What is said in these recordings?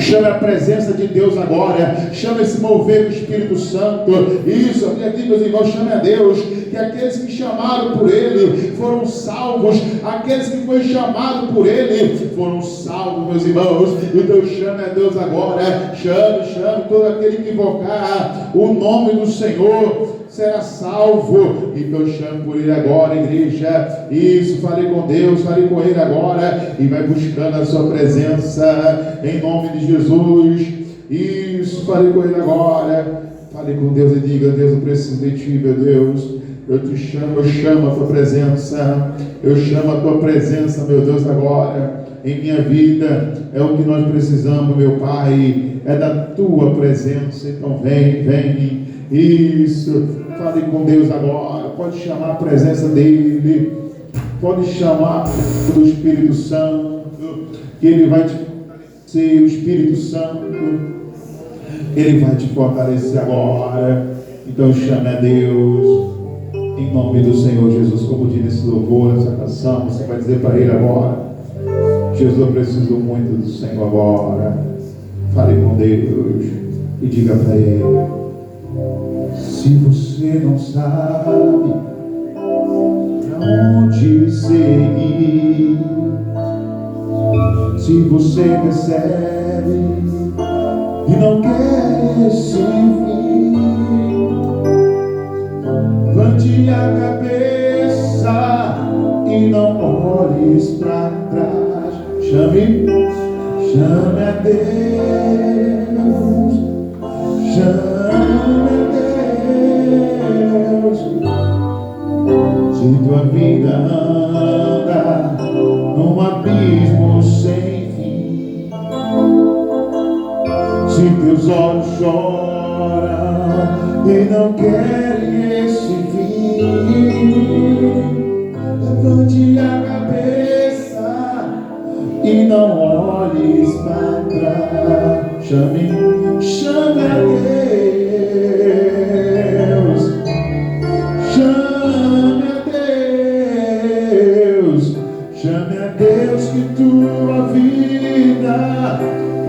Chame a presença de Deus agora. Chame esse mover do Espírito Santo. Isso, aqui, meus irmãos, chame a Deus. Que aqueles que chamaram por Ele foram salvos. Aqueles que foram chamados por Ele foram salvos, meus irmãos. Então chame a Deus agora. Chame todo aquele que invocar o nome do Senhor será salvo. Então chame por Ele agora, igreja. Isso, fale com Deus, fale com Ele agora. E vai buscando a sua presença em nome de Jesus. Isso, fale com Ele agora. Fale com Deus e diga: Deus, eu preciso de Ti, meu Deus. Eu te chamo, eu chamo a Tua presença. Eu chamo a Tua presença, meu Deus, agora em minha vida. É o que nós precisamos, meu Pai. É da Tua presença. Então vem. Isso, fale com Deus agora. Pode chamar a presença dEle. Pode chamar do Espírito Santo, que Ele vai te fortalecer. O Espírito Santo, Ele vai te fortalecer agora. Então chame a Deus em nome do Senhor Jesus. Como diz nesse louvor, nessa canção, você vai dizer para Ele agora: Jesus, eu preciso muito do Senhor agora. Fale com Deus e diga para Ele: se você não sabe para onde seguir, se você percebe e não quer esse fim, levante a cabeça e não olhes para trás. Chame a Deus. Chame a Deus. Se tua vida anda num abismo sem fim, se teus olhos choram e não querem esse fim, levante a cabeça e não olhes para trás. Chame a Deus. Chame a Deus, que tua vida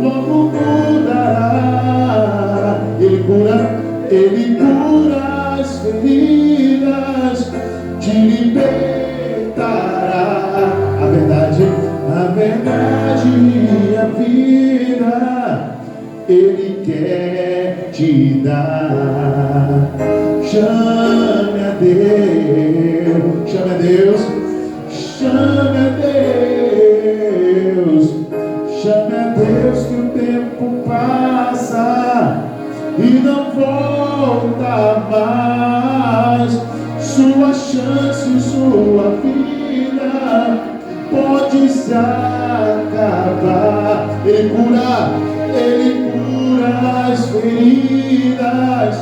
logo mudará. Ele cura as feridas, te libertará. A verdade e a vida Ele quer te dar. Chame a Deus. Chame a Deus. Chame a Deus. Chame a Deus, que o tempo passa e não volta mais. Sua chance, sua vida pode se acabar. Ele cura as feridas,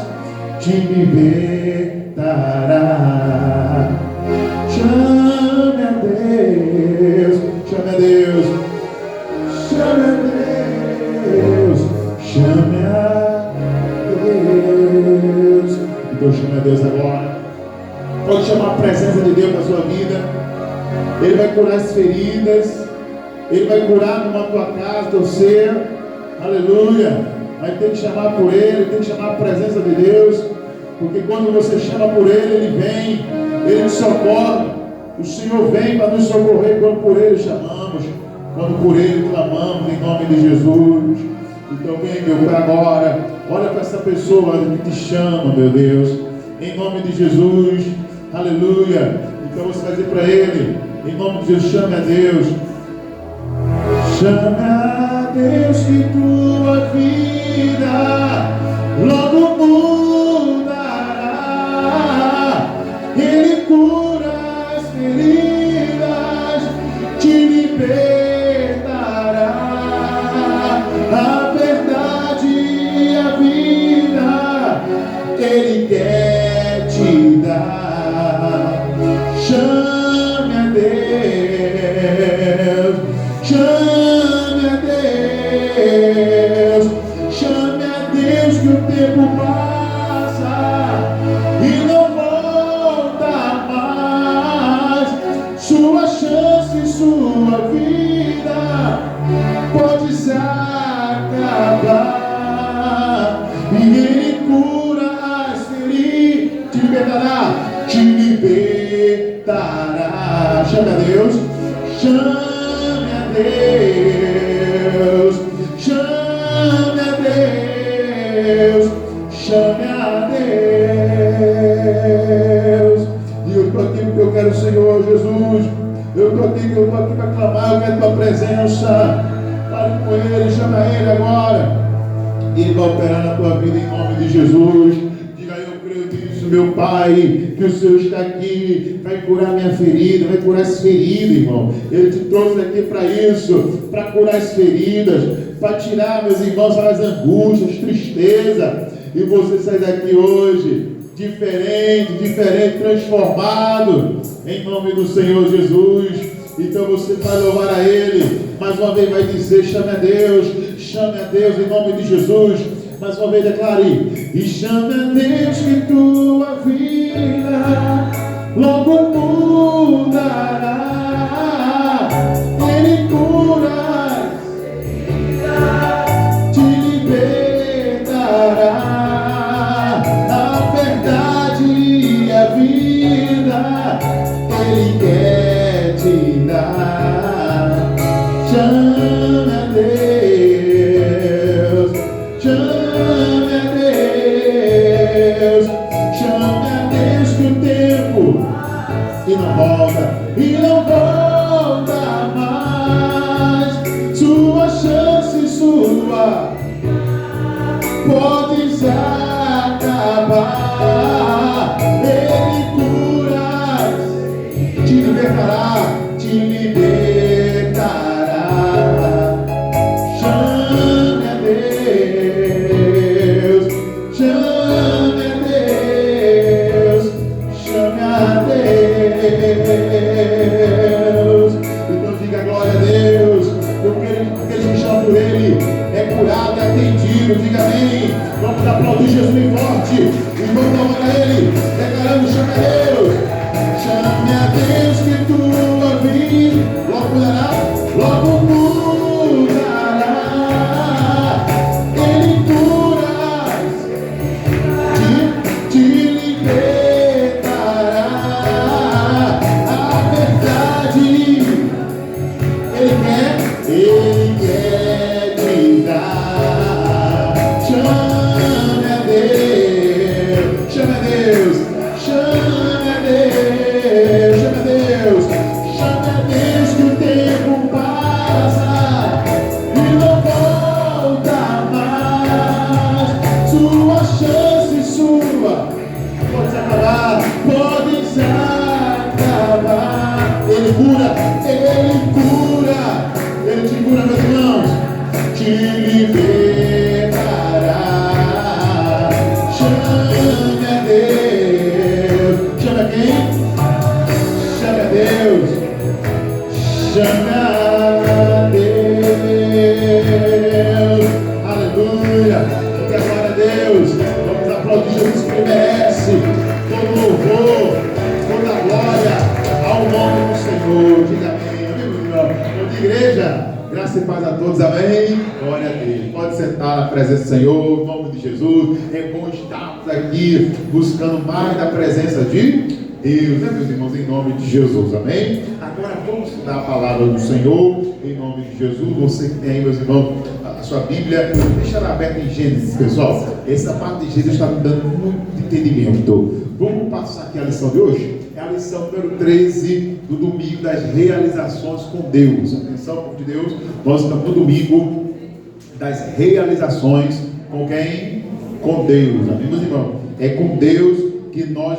te libertará. Chame a Deus. Chame a Deus. Chame a Deus. Chame a Deus. Então chame a Deus agora. Pode chamar a presença de Deus na sua vida. Ele vai curar as feridas. Ele vai curar numa tua casa, teu ser. Aleluia. Mas tem que chamar por Ele, tem que chamar a presença de Deus. Porque quando você chama por Ele, Ele vem. Ele nos socorre. O Senhor vem para nos socorrer quando por Ele chamamos. Quando por Ele clamamos em nome de Jesus. Então vem, meu Pai, agora. Olha para essa pessoa que te chama, meu Deus. Em nome de Jesus. Aleluia. Então você vai dizer para Ele, em nome de Jesus: chame a Deus. Chame a Deus, que tua vida logo mudará. Ele cura as feridas, te libertará. A verdade e a vida Ele quer te dar. Chame a Deus. Chame a Deus. Chame a Deus, que o tempo passa e não volta mais. Sua chance, sua vida pode se acabar. chame a Deus, chame a Deus, chame a Deus. E eu estou aqui porque eu quero o Senhor Jesus. Eu estou aqui para clamar, eu quero tua presença. Fale com Ele, chama Ele agora. Ele vai operar na tua vida em nome de Jesus. Diga, eu creio nisso, meu Pai, que o Senhor está aqui, vai curar minha ferida, vai curar as feridas, irmão. Ele te trouxe aqui para isso, para curar as feridas, para tirar, meus irmãos, as angústias, tristeza. E você sai daqui hoje diferente, transformado, em nome do Senhor Jesus. Então você vai louvar a Ele, mais uma vez vai dizer, chame a Deus em nome de Jesus. Mais uma vez declare, e chame a Deus que tua vida logo mudará. Ele cura, te libertará. A verdade e a vida Ele quer te dar. Chame a Deus, chame a Deus, chame a Deus, que o tempo e não volta mais. Sua chance, pode acabar. Ele cura, te libertará, te libertará. Chame a Deus, chame a Deus, chame a Deus. Então diga glória a Deus, porque aqueles que chamam por Ele é curado, é atendido. Diga amém. Vamos aplaudir Jesus bem forte e vamos louvar a Ele, declarando, chame a Deus. Chame a Deus que tua vida logo mudará. Ele cura, te libertará. A verdade Ele quer te dar. Chame a Deus, chame a Deus, chame a Deus, chame a Deus, chame a Deus, que o tempo passa e não volta mais. Sua chance, pode se acabar, Ele cura, Ele te cura, meus irmãos, te libertará. Chame a Deus, chame a quem? Chame a Deus, chame a Deus, aleluia, que agora Deus, vamos aplaudir Jesus que Ele merece, todo louvor, toda glória ao nome do Senhor. Diga amém, amém, meu irmão. Igreja, graça e paz a todos, amém? Glória a Deus. Pode sentar na presença do Senhor, em nome de Jesus. É bom estarmos aqui buscando mais da presença de Deus, né, meus irmãos, em nome de Jesus, amém? Agora vamos estudar a palavra do Senhor, em nome de Jesus. Você que tem aí, meus irmãos, a sua Bíblia, deixa ela aberta em Gênesis, pessoal. Essa parte de Gênesis está me dando muito entendimento. Vamos passar aqui a lição de hoje? É a lição número 13 do domingo das realizações com Deus. Atenção, povo de Deus, nós estamos no domingo das realizações com quem? Com Deus, amém, meus irmãos? É com Deus que nós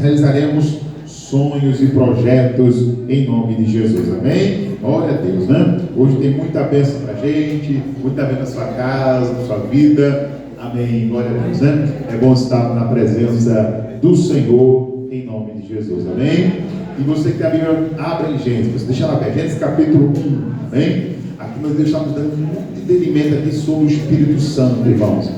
realizaremos sonhos e projetos em nome de Jesus, amém? Glória a Deus, né? Hoje tem muita bênção pra gente, muita bênção na sua casa, na sua vida, amém? Glória a Deus, né? É bom estar na presença do Senhor em nome de Jesus, amém? E você que tem a Bíblia, abre em Gênesis, deixa ela aberta, Gênesis capítulo 1, amém? Aqui nós estamos dando muito entendimento aqui sobre o Espírito Santo, irmãos,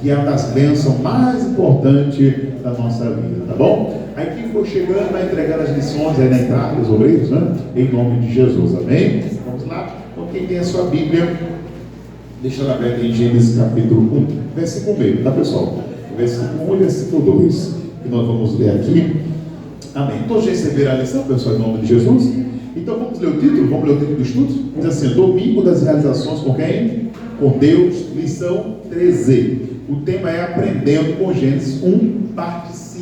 que é uma das bênçãos mais importantes da nossa vida, tá bom? Aí quem for chegando vai entregar as lições aí na entrada, os obreiros, né? Em nome de Jesus, amém? Vamos lá? Então quem tem a sua Bíblia, deixa ela aberta em Gênesis capítulo 1, versículo 1, tá, pessoal? Versículo 1 e versículo 2, que nós vamos ler aqui. Amém. Todos receberam a lição, pessoal, em nome de Jesus? Então vamos ler o título? Vamos ler o título do estudo? Diz assim: Domingo das realizações com quem? Com Deus, lição 13. O tema é Aprendendo com Gênesis 1, parte 5.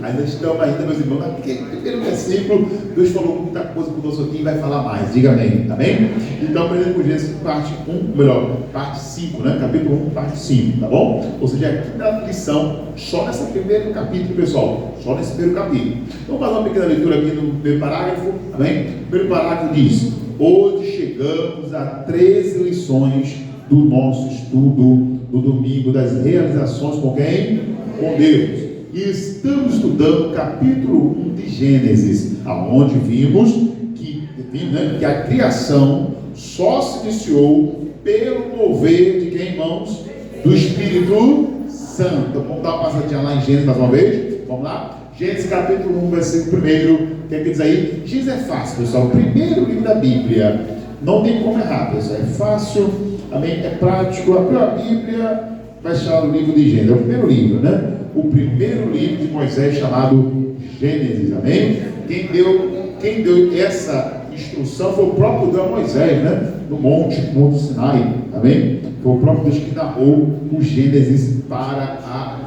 Ainda estamos, meus irmãos, naquele primeiro versículo. Deus falou muita coisa conosco aqui e vai falar mais. Diga amém, tá bem? Então, Aprendendo com Gênesis, parte 1, parte 5, né? Capítulo 1, parte 5, tá bom? Ou seja, aqui na lição, só nesse primeiro capítulo, pessoal. Só nesse primeiro capítulo. Vamos fazer uma pequena leitura aqui no primeiro parágrafo, tá bem? O primeiro parágrafo diz: hoje chegamos a 13 lições do nosso estudo do domingo das realizações com quem? Com Deus. E estamos estudando o capítulo 1 de Gênesis, aonde vimos que a criação só se iniciou pelo mover de quem, irmãos? Do Espírito Santo. Vamos dar uma passadinha lá em Gênesis mais uma vez? Vamos lá? Gênesis capítulo 1, versículo 1. O que é que diz aí? Gênesis é fácil, pessoal. O primeiro livro da Bíblia. Não tem como errar, pessoal. É fácil, amém? É prático. Abriu a Bíblia, vai chamar o livro de Gênesis. É o primeiro livro, né? O primeiro livro de Moisés, chamado Gênesis, amém? Quem deu essa instrução foi o próprio Deus a Moisés, né? No Monte Sinai, amém? Foi o próprio Deus que narrou o Gênesis para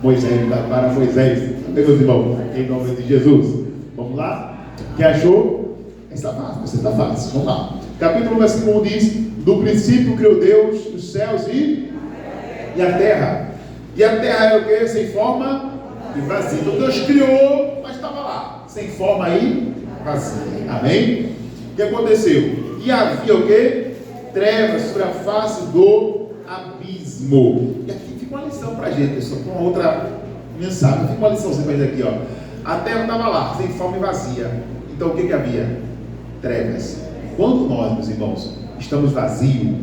Moisés, amém, meus irmãos? Em nome de Jesus. Vamos lá? Quem achou? Está fácil, você está fácil. Vamos lá. Capítulo 1, versículo 1 diz: no princípio criou Deus os céus e a terra. E a terra era o que? Sem forma e vazia. Então Deus criou, mas estava lá, sem forma e vazia. Amém? O que aconteceu? E havia o que? Trevas sobre a face do abismo. E aqui fica uma lição para a gente, pessoal, com uma outra mensagem. Fica uma liçãozinha para a gente aqui, ó. A terra estava lá, sem forma e vazia. Então o que havia? Trevas. Quando nós, meus irmãos, estamos vazios,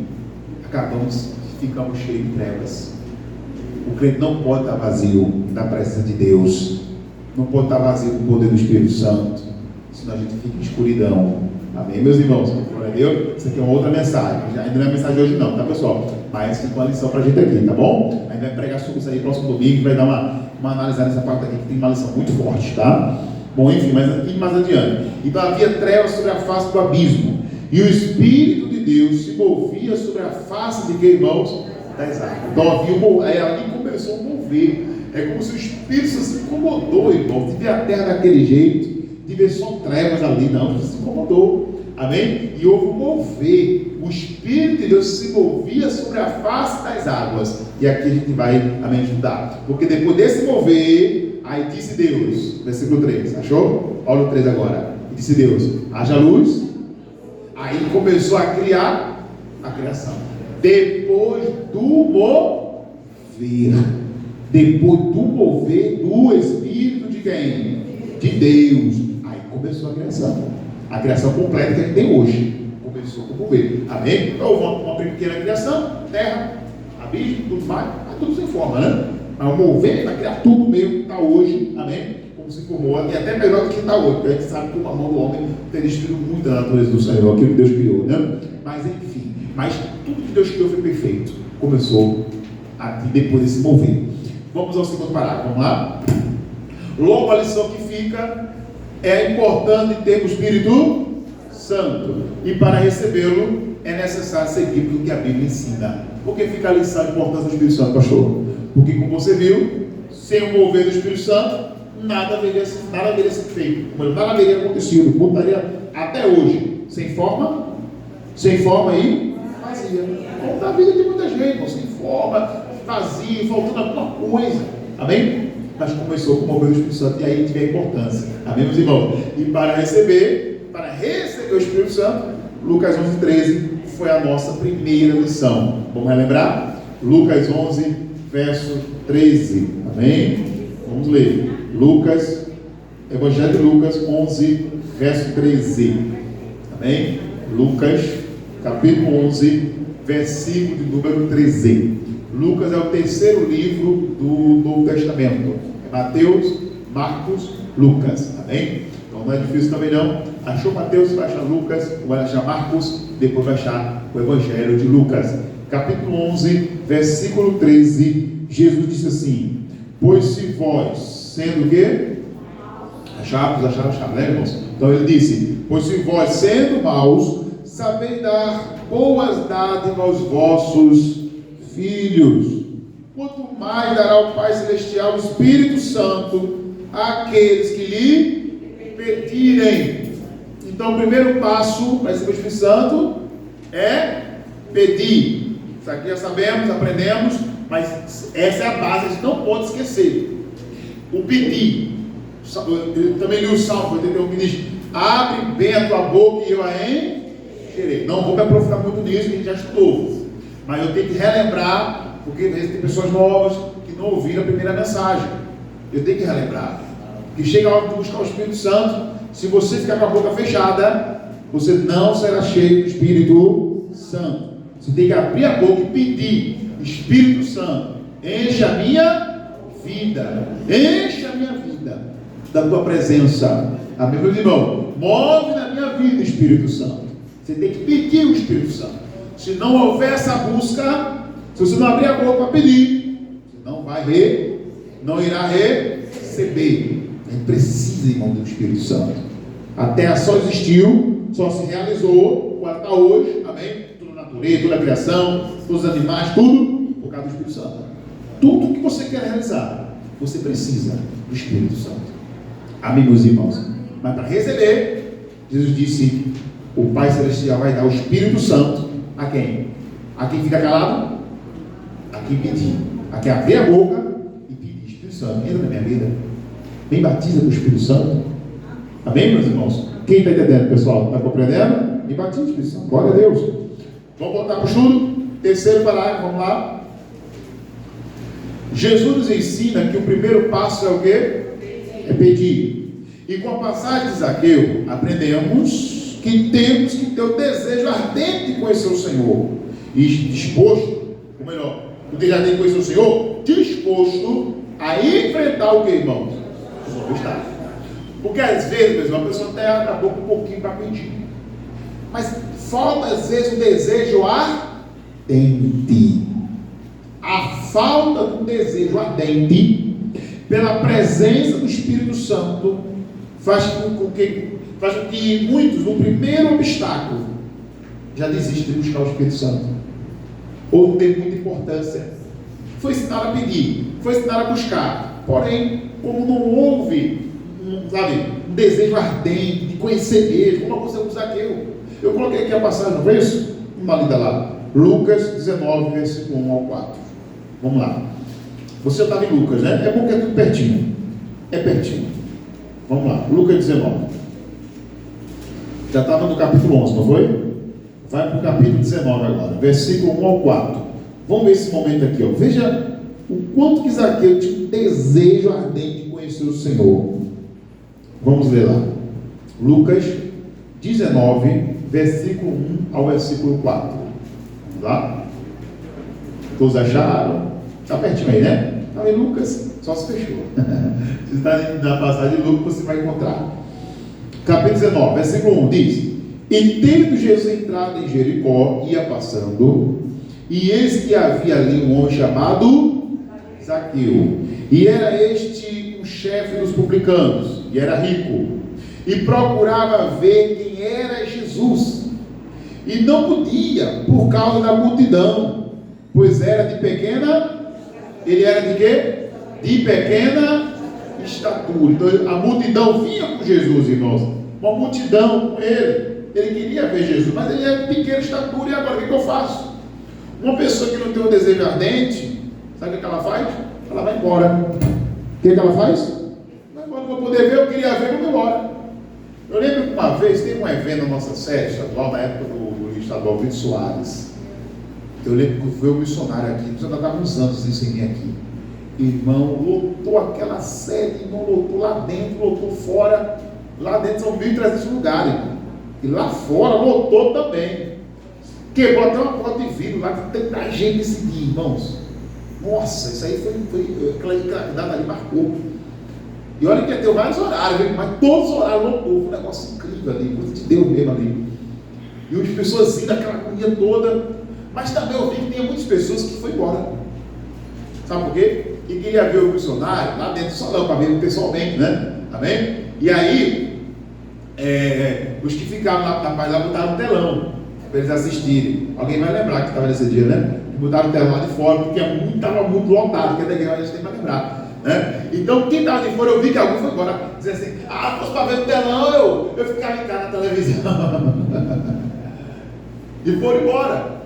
ficamos cheios de trevas. O crente não pode estar vazio da presença de Deus, não pode estar vazio do poder do Espírito Santo, senão a gente fica em escuridão. Amém, meus irmãos? Glória a Deus. Isso aqui é uma outra mensagem. Ainda não é a mensagem de hoje não, tá, pessoal? Mas fica uma lição pra gente aqui, tá bom? A gente vai pregar sobre isso aí próximo domingo, vai dar uma analisada nessa parte aqui, que tem uma lição muito forte, tá? Bom, enfim, mas aqui mais adiante. Então havia trevas sobre a face do abismo, e o Espírito de Deus se movia sobre a face de que, irmãos? Das águas. Então havia ali começou a mover. É como se o Espírito se incomodou, irmão, de ver a terra daquele jeito, de ver só trevas ali. Não, se incomodou. Amém? E houve um mover. O Espírito de Deus se movia sobre a face das águas. E aqui a gente vai, amém, estudar. Porque depois desse mover, aí disse Deus, versículo 3, achou? Olha o 3 agora. Disse Deus: haja luz. Aí começou a criar a criação. Depois do mover do Espírito de quem? De Deus. Aí começou a criação completa que a gente tem hoje. Começou com o mover. Amém? Então houve uma pequena criação, terra, abismo, tudo mais, mas tudo sem forma, né? Mas o mover vai criar tudo mesmo que está hoje, amém? Como se formou, e até melhor do que está hoje, porque a gente sabe que uma mão do homem tem destruído muito a natureza do Senhor, aquilo que Deus criou, né? Mas enfim, tudo que Deus criou foi perfeito. Começou aqui depois de se mover. Vamos ao segundo parágrafo, vamos lá? Logo a lição que fica é importante ter o Espírito Santo, e para recebê-lo é necessário seguir tudo que a Bíblia ensina. Por que fica a lição a importância do Espírito Santo, pastor? Porque, como você viu, sem o mover do Espírito Santo, nada haveria sido feito, nada haveria acontecido. O mundo estaria até hoje sem forma e vazia. Como na vida de muita gente, sem forma, vazio, faltando alguma coisa. Amém? Mas começou com o mover do Espírito Santo, e aí tiver importância. Amém, meus irmãos? E para receber o Espírito Santo, Lucas 11:13 foi a nossa primeira lição. Vamos relembrar? Lucas 11, verso 13. Amém? Vamos ler. Evangelho de Lucas 11, verso 13. Amém? Lucas, capítulo 11, versículo de número 13. Lucas é o terceiro livro do Novo Testamento. Mateus, Marcos, Lucas. Amém? Então não é difícil também não. Achou Mateus, vai achar Lucas, vai achar Marcos, depois vai achar o Evangelho de Lucas. Capítulo 11, versículo 13. Jesus disse assim: pois se vós, sendo o quê? Chaves, acharam a chave, né, irmãos? Então ele disse: pois se vós, sendo maus, sabeis dar boas dádivas aos vossos filhos, quanto mais dará o Pai Celestial o Espírito Santo àqueles que lhe pedirem. Então o primeiro passo para receber o Espírito Santo é pedir. Isso aqui já sabemos, aprendemos, mas essa é a base, a gente não pode esquecer. O pedir. Eu também li o Salmo 81 que diz: abre bem a tua boca e eu a encherei. Não vou me aprofundar muito nisso, que a gente já estudou, mas eu tenho que relembrar, porque às vezes tem pessoas novas que não ouviram a primeira mensagem. Eu tenho que relembrar que chega a hora de buscar o Espírito Santo. Se você ficar com a boca fechada, você não será cheio do Espírito Santo. Você tem que abrir a boca e pedir: Espírito Santo, enche a minha vida, enche a minha vida da tua presença. Amém, meus irmãos? Move na minha vida, Espírito Santo. Você tem que pedir o Espírito Santo. Se não houver essa busca, se você não abrir a boca para pedir, você não irá receber. A gente precisa, irmão, do Espírito Santo. A terra só existiu, só se realizou, como está hoje, amém? Tudo na natureza, toda a criação, todos os animais, tudo por causa do Espírito Santo. Tudo que você quer realizar, você precisa do Espírito Santo. Amém, meus irmãos? Mas para receber, Jesus disse: o Pai Celestial vai dar o Espírito Santo a quem? A quem fica calado? A quem pedir. A quem abrir a boca e pedir: Espírito Santo, entra na minha vida. Me batiza com o Espírito Santo. Amém, meus irmãos? Quem está entendendo, pessoal? Está compreendendo? Me batiza com o Espírito Santo. Glória a Deus. Vamos voltar para o estudo. Terceiro parágrafo, vamos lá. Jesus nos ensina que o primeiro passo é o quê? É pedir. E com a passagem de Zaqueu, aprendemos que temos que ter o desejo ardente de conhecer o Senhor. E disposto, ou melhor, o desejo ardente de conhecer o Senhor, disposto a enfrentar o que, irmãos? Os obstáculos. Porque às vezes, a pessoa até abre a boca um pouquinho para pedir. Mas falta às vezes o desejo ardente. A falta do desejo ardente pela presença do Espírito Santo faz com que muitos, no primeiro obstáculo, já desistem de buscar o Espírito Santo, ou não tem muita importância. Foi ensinado a pedir, foi ensinado a buscar, porém, como não houve um desejo ardente de conhecer mesmo, como aconteceu com Zaqueu. Eu coloquei aqui a passagem, não foi isso? Uma lida lá, Lucas 19, versículo 1 ao 4. Vamos lá. Você estava em Lucas, né? É bom que é tudo pertinho. É pertinho. Vamos lá, Lucas 19. Já estava no capítulo 11, não foi? Vai para o capítulo 19 agora, versículo 1 ao 4. Vamos ver esse momento aqui, ó. Veja o quanto que Zaqueu tinha um desejo ardente de conhecer o Senhor. Vamos ler lá. Lucas 19, versículo 1 ao versículo 4. Vamos lá? Todos acharam? Está pertinho aí, né? Está em Lucas, só se fechou. Se está na passagem de Lucas, você vai encontrar. Capítulo 19, versículo 1 diz: e tendo Jesus entrado em Jericó, ia passando, e eis que havia ali um homem chamado Zaqueu, e era este um chefe dos publicanos, e era rico, e procurava ver quem era Jesus, e não podia, por causa da multidão, pois era de pequena. Ele era de quê? De pequena estatura. Então a multidão vinha com Jesus, irmãos. Uma multidão com ele. Ele queria ver Jesus, mas ele era de pequena estatura. E agora, o que eu faço? Uma pessoa que não tem um desejo ardente, sabe o que ela faz? Ela vai embora. O que ela faz? Vai embora, não vou poder ver, eu queria ver, eu vou embora. Eu lembro que uma vez, teve um evento na nossa sede estadual, na época do estadual Vitor Soares. Eu lembro que foi um missionário aqui, já estava uns anos isso em mim aqui. Irmão, lotou aquela sede, irmão, lotou lá dentro, lotou fora. Lá dentro são 1.300 lugares, irmão. E lá fora lotou também. Quebrou até uma porta de vidro lá, que tanta gente nesse dia, irmãos. Nossa, isso aí foi aquela data ali marcou. E olha que ia ter vários horários, mas todos os horários lotou. Foi um negócio incrível ali, coisa de Deus mesmo ali. E as pessoas assim, daquela agonia toda. Mas também eu vi que tinha muitas pessoas que foram embora. Sabe por quê? E queria ver o missionário lá dentro do salão, para ver pessoalmente, né? Amém? E aí, os que ficavam lá na paz lá botaram um telão para eles assistirem. Alguém vai lembrar que estava nesse dia, né? Botaram o telão lá de fora, porque estava muito lotado, que é da igreja a gente tem para lembrar. Né? Então, quem estava de fora, eu vi que alguém foi embora, dizer assim: ah, fosse para ver o telão, eu ficava em casa na televisão. E foram embora.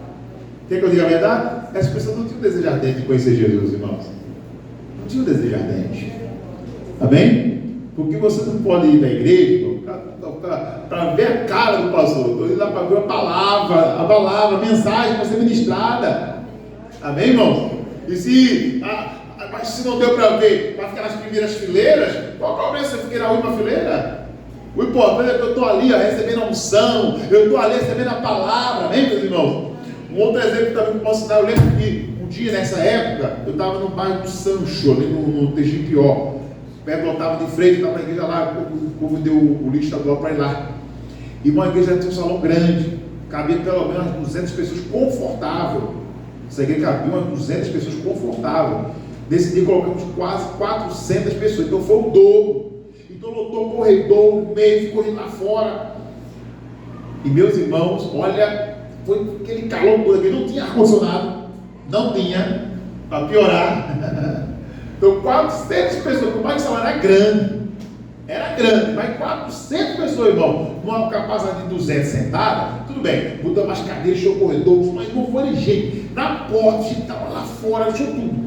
Quer que eu diga a verdade? Essas pessoas não tinham desejo ardente de conhecer Jesus, irmãos. Não tinham desejo ardente. Amém? Porque você não pode ir na igreja para ver a cara do pastor. Estou indo lá para ver a palavra, a mensagem para ser ministrada. Amém, irmãos? Mas se não deu para ver, para ficar nas primeiras fileiras, qual o problema se eu fiquei na última fileira? O importante é que eu estou ali recebendo a unção, eu estou ali recebendo a palavra, amém, meus irmãos? Um outro exemplo também que eu posso dar, eu lembro que um dia nessa época, eu estava no bairro do Sancho, ali no TGPO, perto do Otávio de Freitas, estava na igreja lá, o povo deu o lixo estadual para ir lá. E uma igreja tinha um salão grande, cabia pelo menos umas 200 pessoas confortável. Essa igreja cabia umas 200 pessoas confortável. Nesse dia colocamos quase 400 pessoas, então foi o dobro. Então lotou o corredor, o meio, ficou lá fora. E meus irmãos, olha, foi aquele calor todo aqui, não tinha ar-condicionado, não tinha, para piorar. Então 400 pessoas, por mais que o salão era grande, mas 400 pessoas, irmão, numa capacidade de 200 sentadas, tudo bem, botou mais cadeiras, deixou o corredor, mas não foi jeito. Na porta, a gente estava lá fora, deixou tudo.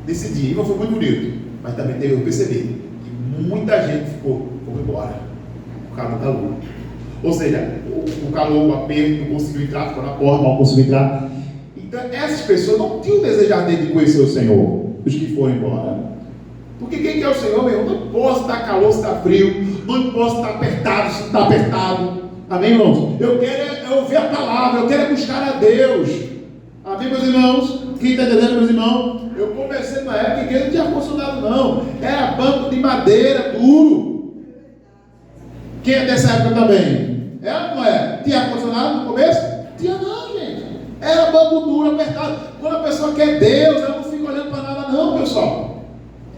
Nesse dia, não foi muito bonito, mas também eu percebi que muita gente foi embora por causa do calor. Ou seja, o calor, o aperto, não conseguiu entrar, ficou na porta, não conseguiu entrar. Então, essas pessoas não tinham desejo ardente de conhecer o Senhor, os que foram embora. Porque quem quer o Senhor, meu irmão, não posso estar calor se está frio, não posso estar apertado se está apertado. Amém, irmãos? Eu quero ouvir a palavra, eu quero buscar a Deus. Amém, meus irmãos? Quem está entendendo, meus irmãos? Eu comecei na época que não tinha ar-condicionado, não. Era banco de madeira, duro. Quem é dessa época também? É ou não é? Tinha ar-condicionado no começo? Tinha não, gente. Era banco duro, apertado. Quando a pessoa quer Deus, ela não fica olhando para nada, não, pessoal.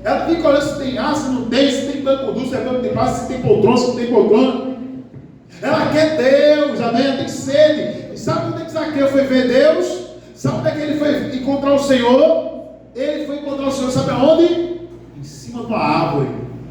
Ela fica olhando se tem ar, se não tem, se tem banco duro, se é banco de paz, se tem poltrona, se não tem poltrona. Ela quer Deus, amém? Ela tem sede. E sabe onde é que Zaqueu foi ver Deus? Sabe onde é que ele foi encontrar o Senhor? Ele foi encontrar o Senhor, sabe aonde? Em cima de uma árvore.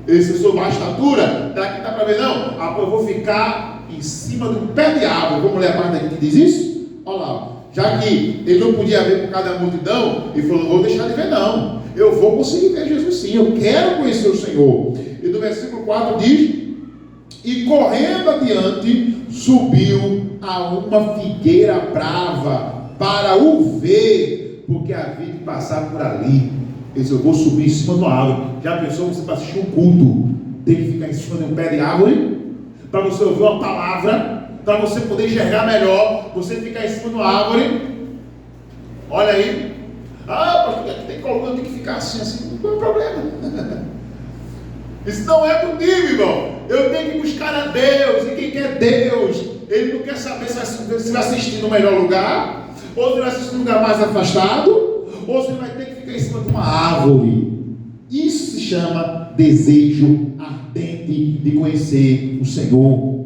Ele disse: eu sou baixa estatura, daqui dá para ver não? Eu vou ficar em cima de um pé de árvore. Vamos ler a parte aqui que diz isso? Olha lá. Já que ele não podia ver por causa da multidão, ele falou: não vou deixar de ver não. Eu vou conseguir ver Jesus sim, eu quero conhecer o Senhor. E no versículo 4 diz: e correndo adiante, subiu a uma figueira brava para o ver, porque havia de passar por ali. Ele disse: eu vou subir em cima de uma árvore. Já pensou você para assistir um culto, tem que ficar em cima de um pé de árvore? Para você ouvir uma palavra, para você poder enxergar melhor, você ficar em cima de uma árvore. Olha aí. Porque aqui tem coluna, tem que ficar assim, não é problema. Isso não é comigo, irmão. Eu tenho que buscar a Deus. E quem quer Deus, ele não quer saber se vai assistir no melhor lugar, ou se vai assistir num lugar mais afastado, ou se vai ter que ficar em cima de uma árvore. Isso se chama desejo ardente de conhecer o Senhor.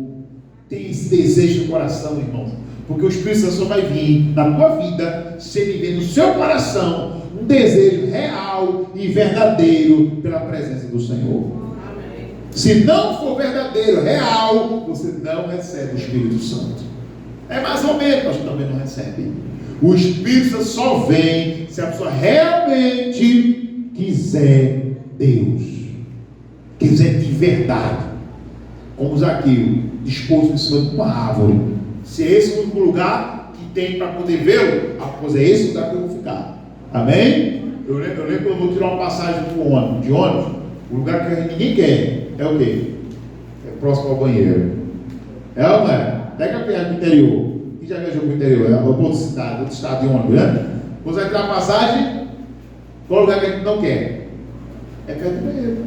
Tem esse desejo no coração, irmão, porque o Espírito Santo só vai vir na tua vida se ele vê no seu coração um desejo real e verdadeiro pela presença do Senhor. Se não for verdadeiro, real, você não recebe o Espírito Santo. É mais ou menos, mas também não recebe. O Espírito Santo só vem se a pessoa realmente quiser Deus, quiser de verdade, como Zaqueu, disposto em cima de uma árvore. Se é esse o único lugar que tem para poder vê-lo, pois é esse lugar que eu vou ficar. Amém? Eu lembro que eu vou tirar uma passagem de ônibus, o lugar que ninguém quer. É o quê? É próximo ao banheiro. É ou não é? Pega a viagem do interior. Quem já viajou para o interior? É outro estado de ônibus, né? Você vai tirar a passagem, qual lugar que a gente não quer? É perto do banheiro.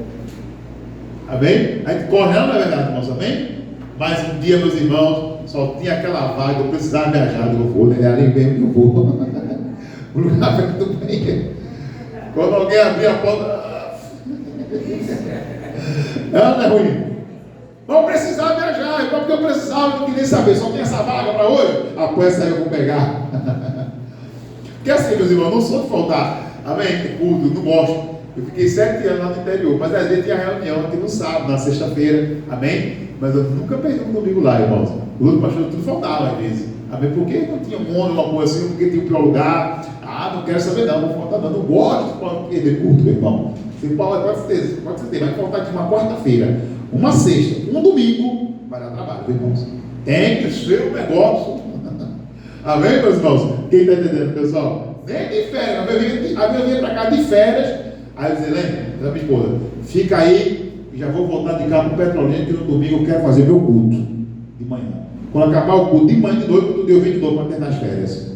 Amém? A gente corre, não é verdade, irmãos? Amém? Mas um dia, meus irmãos, só tinha aquela vaga, eu precisava viajar, eu vou, né? Ali mesmo que eu vou. O lugar perto do banheiro. Quando alguém abrir a porta. Não é ruim. Vou precisar viajar, porque eu precisava, não queria saber, só tem essa vaga para hoje? Pô, essa aí eu vou pegar. Porque assim, meus irmãos, não sou de faltar, amém? Culto, não gosto. Eu fiquei 7 anos lá no interior, mas às vezes tinha reunião aqui no sábado, na sexta-feira, amém? Mas eu nunca perdi um domingo lá, irmãos. O outro pastor tudo faltava às vezes, amém? Porque não tinha um ônibus, uma coisa assim, porque tinha o pior lugar. Não quero saber não, vou faltar não, não gosto de perder culto, meu irmão. Você pode ter, vai faltar aqui uma quarta-feira, uma sexta, um domingo, vai dar trabalho, irmãos. Tem que ser um negócio. Amém, meus irmãos? Quem está entendendo, pessoal? Nem de férias. Eu vim para cá de férias. Aí eu disse, Helene, minha esposa, fica aí, já vou voltar de cá para o Petrolina, que no domingo eu quero fazer meu culto de manhã. Quando acabar o culto de manhã, de noite, todo dia eu venho de novo para terminar as férias.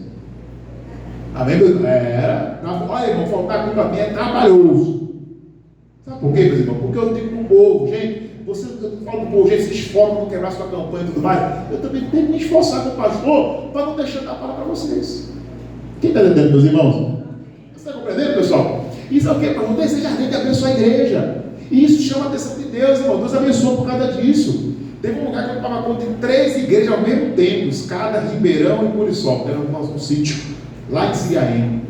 Amém, meu irmão? Olha, irmão, faltar culto para mim é trabalhoso. Sabe por quê, meus irmãos? Porque eu digo para o povo, gente, você fala para o povo, gente, se esforça para não quebrar sua campanha e tudo mais. Eu também tenho que me esforçar com o pastor para não deixar dar para vocês. Quem está entendendo, meus irmãos? Você está compreendendo, pessoal? Isso é o que? Para não desejar de abençoar a igreja. E isso chama a atenção de Deus, irmão. Deus abençoa por causa disso. Teve um lugar que eu estava conta de 3 igrejas ao mesmo tempo, Escada, Ribeirão e Muriçoca. Era um sítio lá em Ciaém.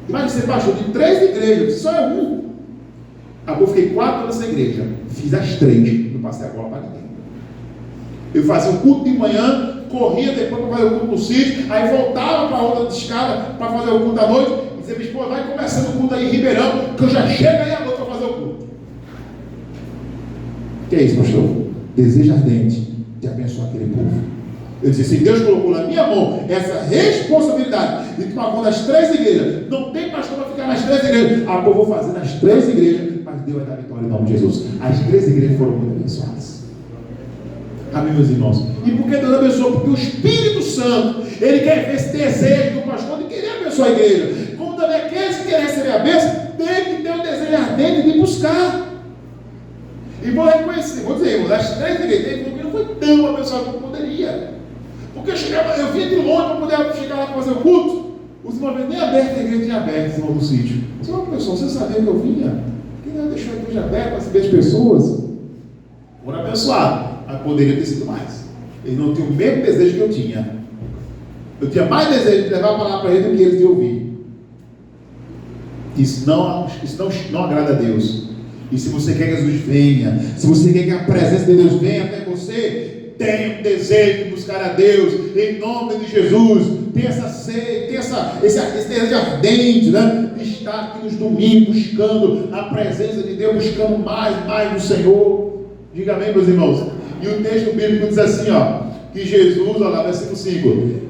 Imagina, você baixou de 3 igrejas, só é um. Eu fiquei 4 anos nessa igreja. Fiz as 3, não passei a bola para ninguém. Eu fazia o culto de manhã, corria depois para fazer o culto no sítio, aí voltava para a outra de Escada para fazer o culto à noite. E dizia, minha esposa, vai começando o culto aí em Ribeirão, que eu já chego aí à noite para fazer o culto. O que é isso, pastor? Desejo ardente de abençoar aquele povo. Eu disse, se Deus colocou na minha mão essa responsabilidade de tomar conta das 3 igrejas, não tem pastor para ficar nas 3 igrejas. Eu vou fazer nas 3 igrejas, mas Deus vai dar vitória em nome de Jesus. As 3 igrejas foram muito abençoadas. Amém, meus irmãos? E por que Deus abençoou? Porque o Espírito Santo, ele quer ver esse desejo do pastor de querer abençoar a igreja. Como também aqueles que querem receber a bênção, tem que ter um desejo ardente de buscar. E vou reconhecer, vou dizer, irmãos, as 3 igrejas não foi tão abençoado como poderia. Porque eu vinha de longe para poder chegar lá para fazer o culto. Os irmãos nem aberta, a igreja tinha aberta, irmão, no sítio. Só uma pessoa, você sabia que eu vinha? Quem não deixou a igreja aberta para receber as pessoas? Foram abençoados, mas poderia ter sido mais. Eles não tinham o mesmo desejo que eu tinha. Eu tinha mais desejo de levar a palavra para eles do que eles de ouvir. Isso não agrada a Deus. E se você quer que Jesus venha, se você quer que a presença de Deus venha até você, tenha um desejo de buscar a Deus, em nome de Jesus. Tenha essa sede, tenha esse desejo ardente, né? De estar aqui nos domingos, buscando a presença de Deus, buscando mais do Senhor. Diga amém, meus irmãos. E o texto bíblico diz assim, que Jesus, olha lá, versículo 5.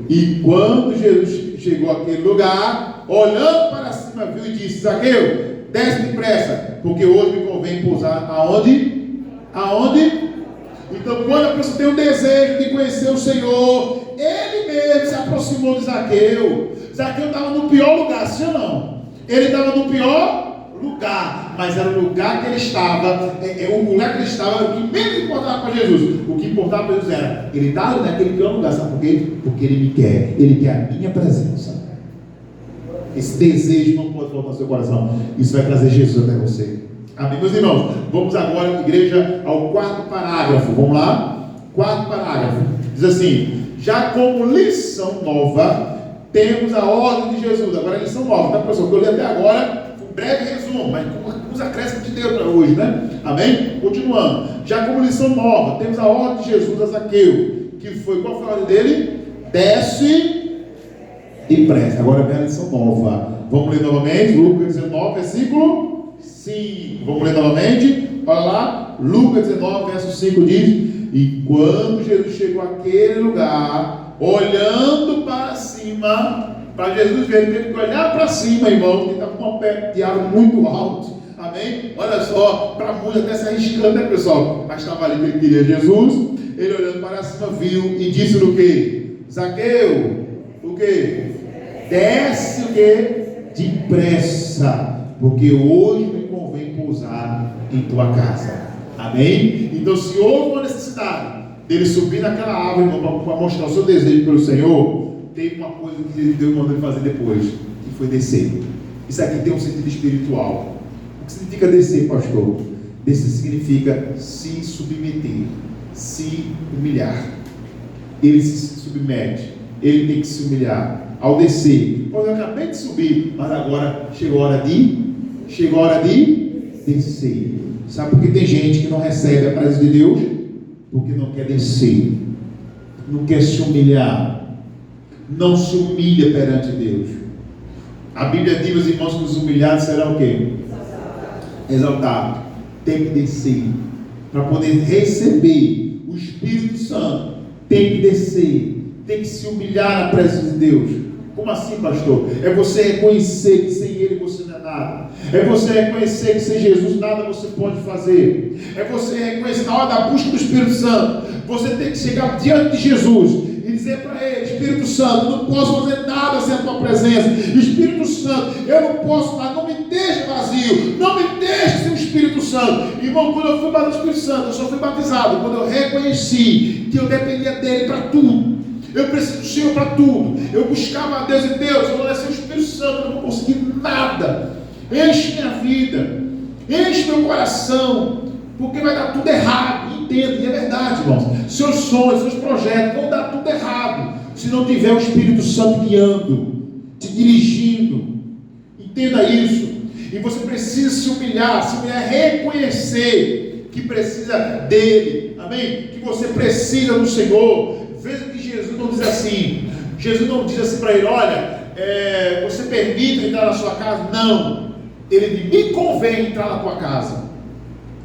E quando Jesus chegou àquele lugar, olhando para cima, viu e disse, Zaqueu, desce depressa, porque hoje me convém pousar aonde? Então, quando a pessoa tem o desejo de conhecer o Senhor, ele mesmo se aproximou de Zaqueu. Zaqueu estava no pior lugar, sim ou não? Ele estava no pior lugar, mas era o lugar que ele estava, o lugar que ele estava, o que menos importava para Jesus. O que importava para Jesus era, ele estava naquele pior lugar, sabe por quê? Porque ele quer a minha presença. Esse desejo não pode faltar no seu coração. Isso vai trazer Jesus até você. Amém, meus irmãos? Vamos agora, igreja, ao 4º parágrafo. Vamos lá? 4º parágrafo. Diz assim, já como lição nova, temos a ordem de Jesus. Agora é lição nova, tá, pessoal? Que eu li até agora, um breve resumo, mas com os acréscimos de Deus para hoje, né? Amém? Continuando. Já como lição nova, temos a ordem de Jesus a Zaqueu. Que foi, qual foi a ordem dele? Desce depressa. Agora vem a lição nova. Vamos ler novamente, Lucas 19, versículo 5. Vamos ler novamente. Olha lá, Lucas 19, verso 5 diz: e quando Jesus chegou àquele lugar, olhando para cima, para Jesus ver, ele teve que olhar para cima, irmão, porque estava com um pé de árvore muito alto. Amém? Olha só, para muitos até se arriscando, né, pessoal? Mas estava ali que ele queria Jesus. Ele olhando para cima, viu e disse o quê? Zaqueu, o quê? Desce o quê? Depressa, porque hoje me convém pousar em tua casa. Amém? Então, se houve uma necessidade dele subir naquela árvore, irmão, para mostrar o seu desejo pelo Senhor, teve uma coisa que Deus mandou ele fazer depois, que foi descer. Isso aqui tem um sentido espiritual. O que significa descer, pastor? Descer significa se submeter, se humilhar. Ele se submete, ele tem que se humilhar. Ao descer, eu acabei de subir, mas agora chegou a hora de descer. Sabe por que tem gente que não recebe a presença de Deus? Porque não quer descer, não quer se humilhar, não se humilha perante Deus. A Bíblia diz, meus irmãos, que os humilhados serão o quê? Exaltados. Tem que descer para poder receber o Espírito Santo. Tem que descer, tem que se humilhar na presença de Deus. Como assim, pastor? É você reconhecer que sem Ele você não é nada. É você reconhecer que sem Jesus nada você pode fazer. É você reconhecer, na hora da busca do Espírito Santo, você tem que chegar diante de Jesus e dizer para Ele: Espírito Santo, eu não posso fazer nada sem a Tua presença. Espírito Santo, eu não posso mais, não me deixe vazio, não me deixe sem o Espírito Santo. Irmão, quando eu fui batizado no Espírito Santo, eu só fui batizado quando eu reconheci que eu dependia dele para tudo. Eu preciso do Senhor para tudo. Eu buscava a Deus e Deus, eu vou descer o Espírito Santo, eu não vou conseguir nada. Enche minha vida, enche meu coração, porque vai dar tudo errado. Entenda, e é verdade, irmãos. Seus sonhos, seus projetos vão dar tudo errado se não tiver o Espírito Santo guiando, te dirigindo. Entenda isso. E você precisa se humilhar, reconhecer que precisa dele. Amém? Que você precisa do Senhor. Veja que Jesus não diz assim. Jesus não diz assim para ele: olha, você permite entrar na sua casa? Não. Ele diz: me convém entrar na tua casa.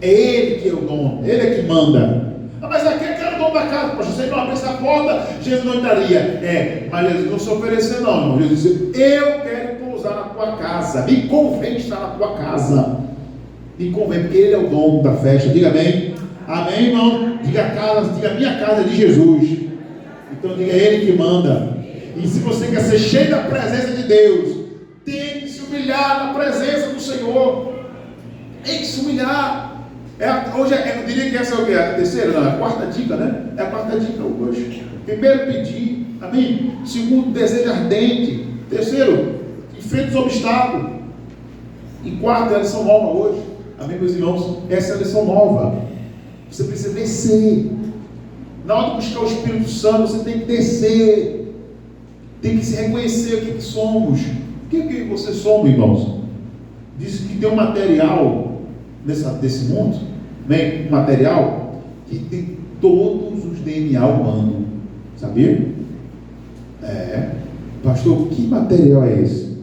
É Ele que é o dono, Ele é que manda. Mas aquele que era o dono da casa, poxa, se ele não abrisse a porta, Jesus não entraria. Mas Jesus não se ofereceu, não, irmão. Jesus disse: eu quero pousar na tua casa, me convém estar na tua casa. Me convém, porque Ele é o dono da festa. Diga amém. Amém, irmão? Diga minha casa é de Jesus. Então diga: Ele que manda. E se você quer ser cheio da presença de Deus, tem que se humilhar na presença do Senhor. Tem que se humilhar. Hoje eu diria que essa é o quê? A terceira? Não, a quarta dica, né? É a quarta dica hoje. Primeiro, pedir. Amém? Segundo, desejo ardente. Terceiro, enfrenta os obstáculos. E quarto, é a lição nova hoje. Amém, meus irmãos? Essa é a lição nova. Você precisa descer. Na hora de buscar o Espírito Santo, você tem que descer. Tem que se reconhecer o que somos. O que você somos, irmãos? Diz que tem um material desse mundo, né? Um material que tem todos os DNA humanos. Sabia? Pastor, que material é esse?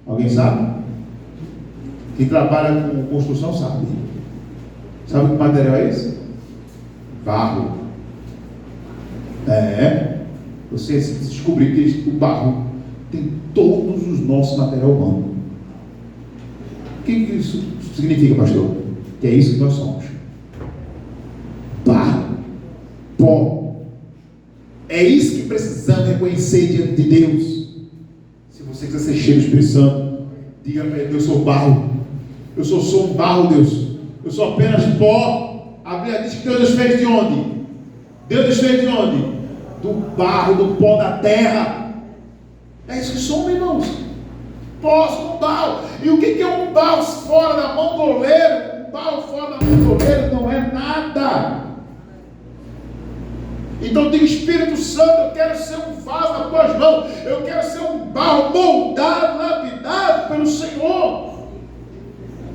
Alguém sabe? Quem trabalha com construção sabe. Sabe que material é esse? Barro. Você descobrir que o barro tem todos os nossos material humano. O que isso significa, pastor? Que é isso que nós somos. Barro, pó. É isso que precisamos reconhecer diante de Deus. Se você quiser ser cheio do Espírito Santo, diga para ele: eu sou barro. Eu sou um barro, Deus. Eu sou apenas pó. A Bíblia diz que Deus nos fez de onde? Deus nos fez de onde? Do barro, do pó da terra. É isso que somos, irmãos. Pó, um barro. E o que é um barro fora da mão do oleiro? Um barro fora da mão do oleiro não é nada. Então tem o Espírito Santo. Eu quero ser um vaso nas tuas mãos. Eu quero ser um barro moldado, lapidado pelo Senhor.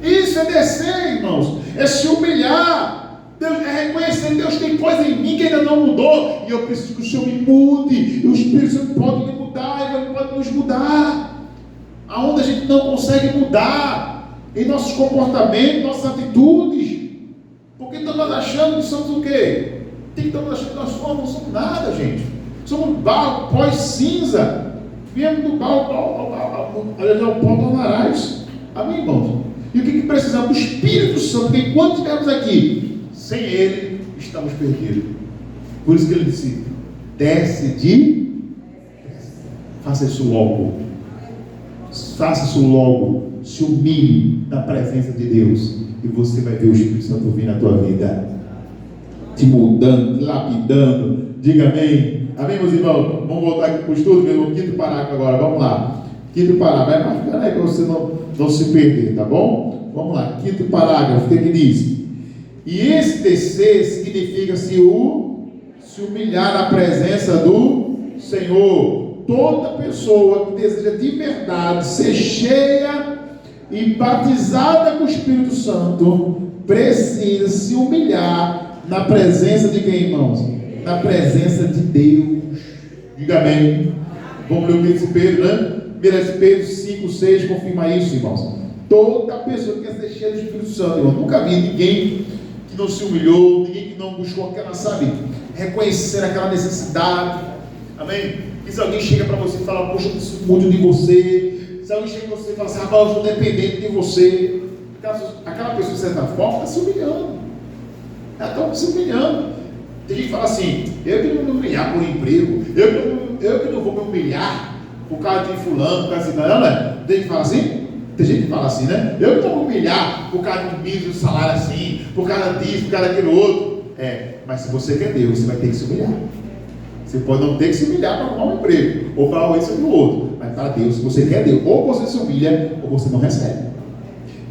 Isso é descer, irmãos. É se humilhar. Deus, é reconhecer: Deus tem coisa em mim que ainda não mudou, e eu preciso que o Senhor me mude. E o Espírito Santo pode me mudar, Ele pode nos mudar. Aonde a gente não consegue mudar, em nossos comportamentos, nossas atitudes, porque estamos achando que somos o quê? Estamos achando que nós não somos nada, gente. Somos barro, pó e cinza. Viemos do barro, aliás, é o pó do Amarais. Amém, irmãos? E o que precisamos? Do Espírito Santo, porque enquanto estivermos aqui, sem Ele, estamos perdidos. Por isso que Ele disse: faça isso logo. Faça isso logo. Se humilhe na presença de Deus, e você vai ver o Espírito Santo vir na tua vida, te mudando, lapidando. Diga amém. Amém, meus irmãos? Vamos voltar aqui para o estudo, meu irmão. Quinto parágrafo agora, vamos lá. Quinto parágrafo, vai marcando aí para você não se perder, tá bom? Vamos lá, quinto parágrafo, o que diz? E esse descer significa se humilhar na presença do Senhor. Toda pessoa que deseja de verdade ser cheia e batizada com o Espírito Santo precisa se humilhar na presença de quem, irmãos? Na presença de Deus. Diga amém. Vamos ler o que diz Pedro, né? 1 Pedro 5, 6 confirma isso, irmãos. Toda pessoa que quer ser cheia do Espírito Santo, irmão, nunca vi ninguém que não se humilhou, ninguém que não buscou aquela, sabe, reconhecer aquela necessidade. Amém? E se alguém chega para você e fala, poxa, eu preciso muito de você. Se alguém chega para você e fala assim, rapaz, eu estou dependente de você. Aquela pessoa, de certa forma, está se humilhando. Ela está se humilhando. Tem gente que fala assim, eu que não vou me humilhar por emprego, eu que não vou me humilhar por causa de fulano, por causa de não, né? Tem gente que fala assim? Tem gente que fala assim, né? Eu que não vou me humilhar por causa de um mísero salário assim, por causa disso, por causa daquilo outro. Mas se você quer Deus, você vai ter que se humilhar. Você pode não ter que se humilhar para arrumar um emprego, ou para isso ou para o outro. Mas para Deus, se você quer Deus, ou você se humilha, ou você não recebe.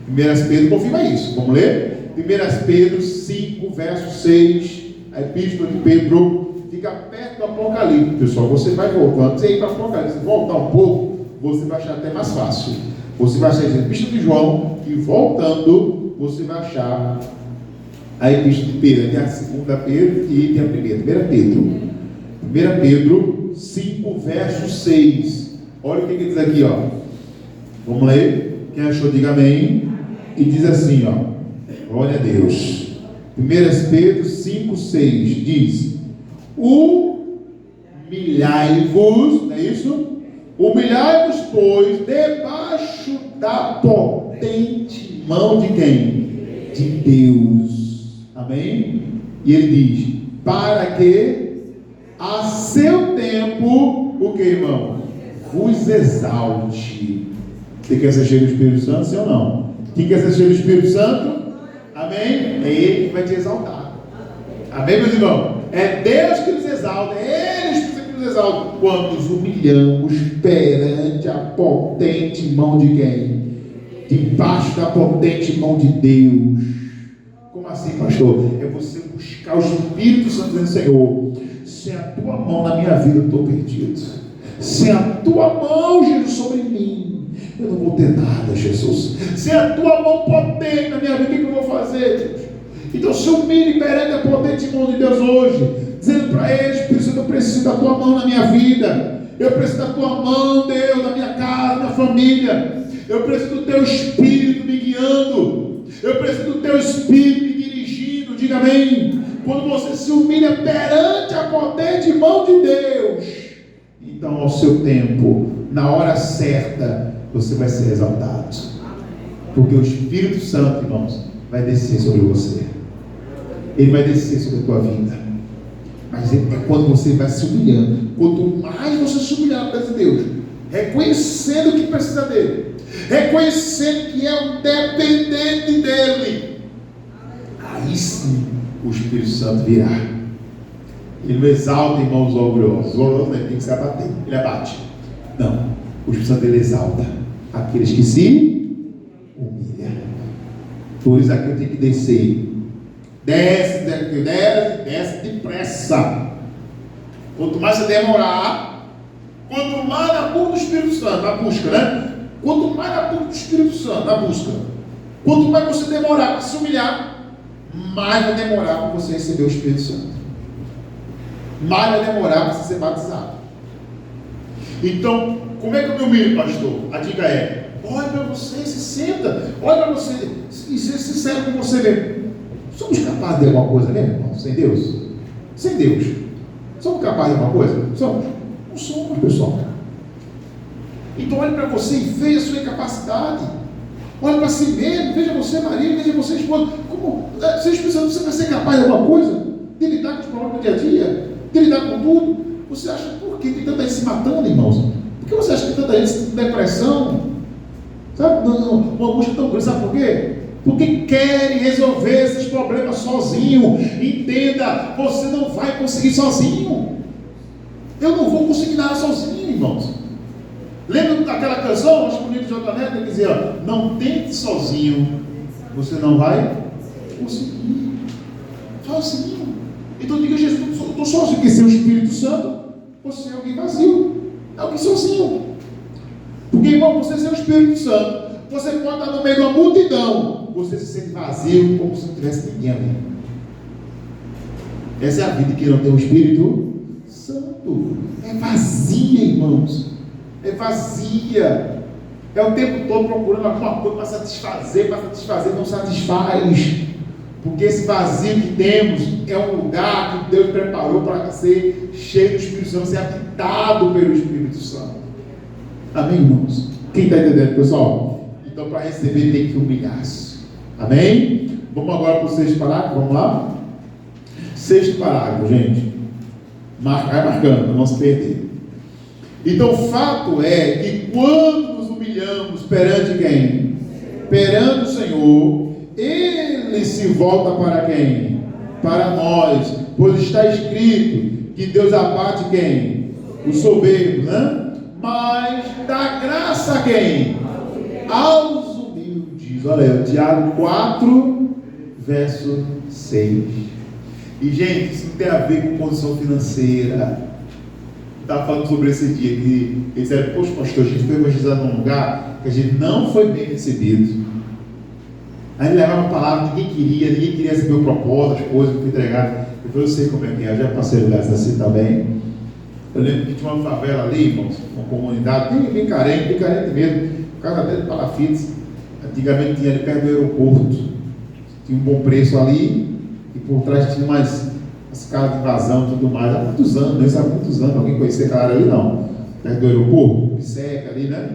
1 Pedro confirma isso. Vamos ler? 1 Pedro 5, verso 6. A epístola de Pedro fica perto do Apocalipse. Pessoal, você vai voltando. Você ir para o Apocalipse, voltar um pouco, você vai achar até mais fácil. Você vai achar a epístola de João, e voltando, você vai achar a epístola de Pedro. Tem a segunda Pedro e tem a primeira. 1 Pedro. 1 Pedro 5, verso 6. Olha o que diz aqui, ó. Vamos ler? Quem achou, diga amém. E diz assim, ó. Glória a Deus. 1 Pedro 5, 6 diz: humilhai-vos, não é isso? Humilhai-vos, pois, debaixo da potente mão de quem? De Deus. Amém? E ele diz: para que a seu tempo, o que, irmão? Vos exalte. Você quer ser cheio do Espírito Santo, sim ou não? Quem quer ser cheio do Espírito Santo? Amém? É Ele que vai te exaltar. Amém, meus irmãos? É Deus que nos exalta, é Ele que nos exalta quando nos humilhamos perante a potente mão de quem? Debaixo da potente mão de Deus. Como assim, pastor? É você buscar o Espírito Santo dizendo: Senhor, sem a tua mão na minha vida eu estou perdido. Sem a tua mão, Jesus, sobre mim, eu não vou ter nada, Jesus. Sem a tua mão potente na minha vida, o que eu vou fazer, Deus? Então se humilhe perante a potente mão de Deus hoje, dizendo para Ele: Espírito Santo, eu preciso da tua mão na minha vida. Eu preciso da tua mão, Deus, na minha casa, na família. Eu preciso do teu Espírito me guiando. Eu preciso do teu Espírito me dirigindo. Diga amém. Quando você se humilha perante a potente mão de Deus, então ao seu tempo, na hora certa, você vai ser exaltado. Porque o Espírito Santo, irmãos, vai descer sobre você. Ele vai descer sobre a tua vida. Mas é quando você vai se humilhando. Quanto mais você se humilhar perante Deus, reconhecendo que precisa dele, reconhecendo que é um dependente dele, aí sim o Espírito Santo virá. Ele não exalta, irmãos, orgulhosos. Os orgulhosos não tem que se abater. Ele abate. Não. O Espírito Santo, ele exalta aqueles que se humilham. Por isso aqui eu tenho que descer. Desce depressa. Quanto mais você demorar, quanto mais na busca do Espírito Santo, na busca, né? Quanto mais na busca do Espírito Santo, na busca, quanto mais você demorar para se humilhar, mais vai demorar para você receber o Espírito Santo. Mais vai demorar para você ser batizado. Então, como é que eu me humilho, pastor? A dica é: olhe para você, se senta, olhe para você e seja sincero com você mesmo. Somos capazes de alguma coisa mesmo, irmão? Sem Deus? Sem Deus. Somos capazes de alguma coisa? Somos? Não somos, pessoal. Então olhe para você e veja a sua incapacidade. Olhe para si mesmo, veja você, marido, veja você, esposa. Como vocês pensam, você vai ser capaz de alguma coisa? De lidar com os problemas do dia a dia? De lidar com tudo? Você acha, por que tem tanta gente se matando, irmãos? Por que você acha que tem tanta gente com depressão? Sabe, uma angústia tão grande, sabe por quê? Porque querem resolver esses problemas sozinho. Entenda, você não vai conseguir sozinho. Eu não vou conseguir nada sozinho, irmãos. Lembra daquela canção, acho que o livro de J. Neto dizia: não tente sozinho, você não vai conseguir. sozinho. Então diga, Jesus, eu estou sozinho, porque sem o Espírito Santo, você é alguém vazio, é alguém sozinho. Porque, irmão, você sem o Espírito Santo, você pode estar no meio de uma multidão, você se sente vazio, como se não tivesse ninguém ali. Essa é a vida que não tem o Espírito Santo. É vazia, irmãos. É vazia. É o tempo todo procurando alguma coisa para satisfazer, não satisfaz. Porque esse vazio que temos é um lugar que Deus preparou para ser cheio do Espírito Santo, ser habitado pelo Espírito Santo. Amém, irmãos? Quem está entendendo, pessoal? Então, para receber tem que humilhar-se. Amém? Vamos agora para o sexto parágrafo, vamos lá? Sexto parágrafo, gente. Vai marcando, para não se perder. Então, o fato é que quando nos humilhamos perante quem? Perante o Senhor, Ele se volta para quem? Para nós. Pois está escrito que Deus abate quem? O soberbo, né? Mas dá graça a quem? Aos humildes. Olha aí, Tiago 4, verso 6. E, gente, isso não tem a ver com condição financeira. Estava falando sobre esse dia que eles disseram, poxa, pastor, a gente foi evangelizado num lugar que a gente não foi bem recebido. Aí ele levava a palavra, ninguém queria saber o propósito, as coisas que foi entregado. Eu falei, eu sei como é que é, eu já passei lugares assim também. Eu lembro que tinha uma favela ali, irmãos, uma comunidade bem carente mesmo, casa até de palafitas. Antigamente tinha ali perto do aeroporto, tinha um bom preço ali, e por trás tinha umas casas de invasão e tudo mais. Há muitos anos, nem sabe muitos anos, alguém conhecia aquela área ali não, perto do aeroporto, seca ali, né?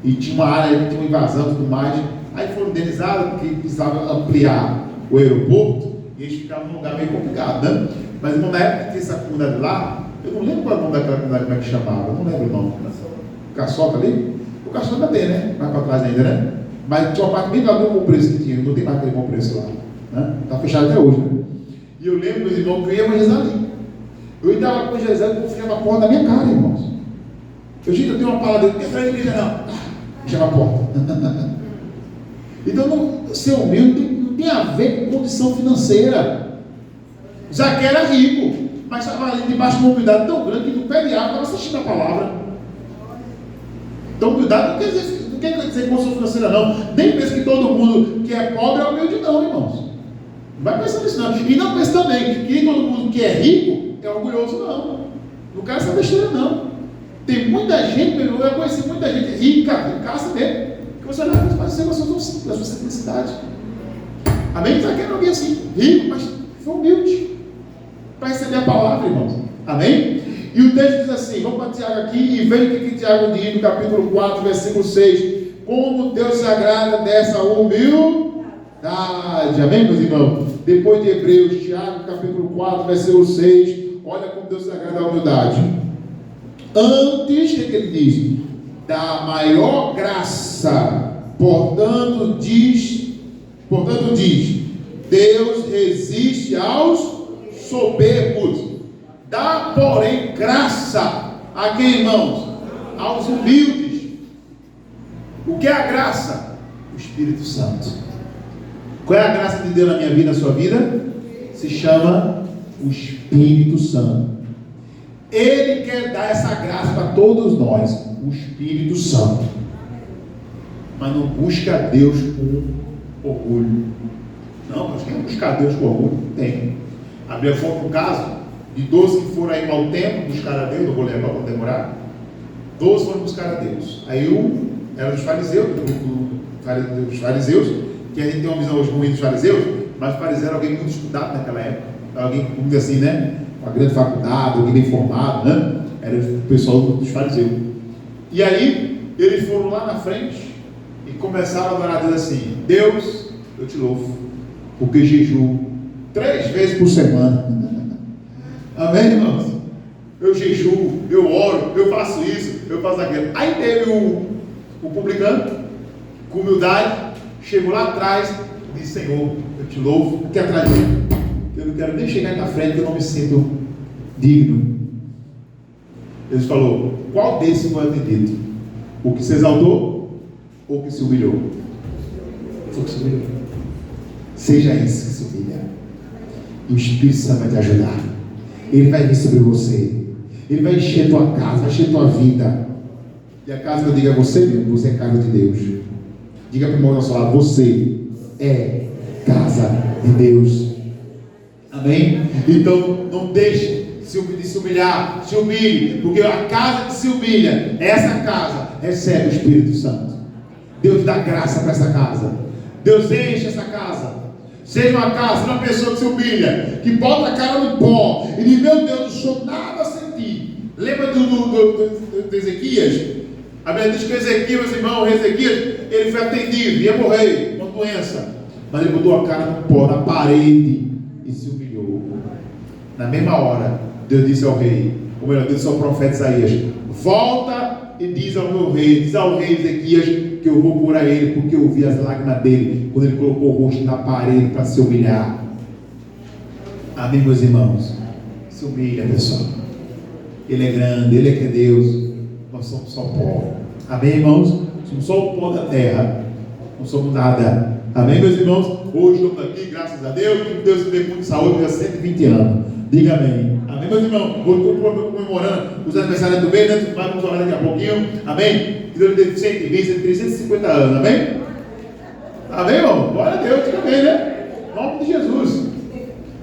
E tinha uma área ali que tinha uma invasão e tudo mais. Aí foram indenizados porque precisavam ampliar o aeroporto e eles ficavam num lugar meio complicado, né? Mas na época que tinha essa comunidade lá, eu não lembro qual é o nome daquela comunidade, como é que chamava, eu não lembro o nome. Caçoca ali? O Caçoca tem, né? Mais para trás ainda, né? Mas tinha uma parte bem lá do bom preço que tinha, não tem mais aquele bom preço lá, né? Está fechado até hoje, né? E eu lembro, meus irmãos, que eu ia evangelizar ali. Eu estava com evangelizando e confiava a porta da minha cara, irmãos. Eu tenho uma palavra dele, não quer sair da igreja não. Fechava a porta. Então, ser humilde não tem a ver com condição financeira. Zaqueu era rico, mas estava ali debaixo de uma humildade tão grande que no pé de árvore estava assistindo a palavra. Então, humildade não quer dizer condição financeira, não. Nem pensa que todo mundo que é pobre é humilde, não, irmãos. Não vai pensar nisso, não. E não pensa também que nem todo mundo que é rico é orgulhoso, não. Não quero essa besteira, não. Tem muita gente, eu conheci muita gente ricaça mesmo. Você olha, mas você gostou tão simples da sua simplicidade. Amém? Zaqueu era alguém assim, rico, mas foi humilde para receber a palavra, irmãos. Amém? E o texto diz assim, vamos para Tiago aqui e veja o que Tiago diz no capítulo 4, versículo 6. Como Deus se agrada dessa humildade. Amém, meus irmãos? Depois de Hebreus, Tiago, capítulo 4, versículo 6. Olha como Deus se agrada da humildade. Antes, o que ele diz? Da maior graça, portanto diz, Deus resiste aos soberbos, dá porém graça a quem, irmãos? Aos humildes. O que é a graça? O Espírito Santo. Qual é a graça de Deus na minha vida, na sua vida? Se chama o Espírito Santo. Ele quer dar essa graça para todos nós, o Espírito Santo. Mas não busca Deus com orgulho. Não, mas quem buscar Deus com orgulho? Tem. A Bíblia conta um caso de 12 que foram aí ao templo buscar a Deus. Eu vou lembrar para demorar. 12 foram buscar a Deus. Aí um era dos fariseus, que a gente tem uma visão hoje ruim dos fariseus, mas os fariseus era alguém muito estudado naquela época. Alguém, como diz assim, né? Uma grande faculdade, alguém bem formado, né? Era o pessoal dos fariseus. E aí, eles foram lá na frente e começaram a adorar a Deus assim: Deus, eu te louvo, porque jejuo 3 vezes por semana. Amém, irmãos? Eu jejuo, eu oro, eu faço isso, eu faço aquilo. Aí teve o publicano, com humildade, chegou lá atrás e disse: Senhor, eu te louvo, aqui atrás de mim. Eu não quero nem chegar na frente, eu não me sinto digno. Ele falou: qual desses foi atendido? O que se exaltou ou o que se humilhou? Foi o que se humilhou. Seja esse que se humilha. E o Espírito Santo vai te ajudar. Ele vai vir sobre você. Ele vai encher a tua casa, vai encher a tua vida. E a casa que eu digo é você mesmo, você é casa de Deus. Diga para o irmão ao seu lado, você é casa de Deus. Amém? Então não deixe de se humilhar, se humilhe, porque a casa que se humilha, essa casa recebe o Espírito Santo. Deus dá graça para essa casa. Deus enche essa casa. Seja uma casa, uma pessoa que se humilha, que bota a cara no pó e diz, meu Deus, não sou nada sem ti. Lembra do Ezequias? A Bíblia diz que Ezequias, meus irmãos, Ezequias, ele foi atendido, ia morrer com doença, mas ele botou a cara no pó, na parede, e se humilhou. Na mesma hora, Deus disse ao rei, ou melhor, Deus disse ao profeta Isaías, volta e diz ao meu rei, diz ao rei Ezequias, que eu vou curar ele, porque eu vi as lágrimas dele, quando ele colocou o rosto na parede para se humilhar. Amém, meus irmãos? Se humilha, pessoal. Ele é grande, Ele é que é Deus. Nós somos só pó. Amém, irmãos? Somos só o pó da terra. Não somos nada. Amém, meus irmãos? Hoje estamos aqui, graças a Deus. Que Deus me dê muita saúde, há 120 anos. Diga amém. Amém, meus irmãos? Hoje estou comemorando os aniversários do bem, né? Vamos orar daqui a pouquinho. Amém? Que Deus lhe dê 120, 350 anos. Amém? Amém, irmão? Glória a Deus. Diga amém, né? Em nome de Jesus.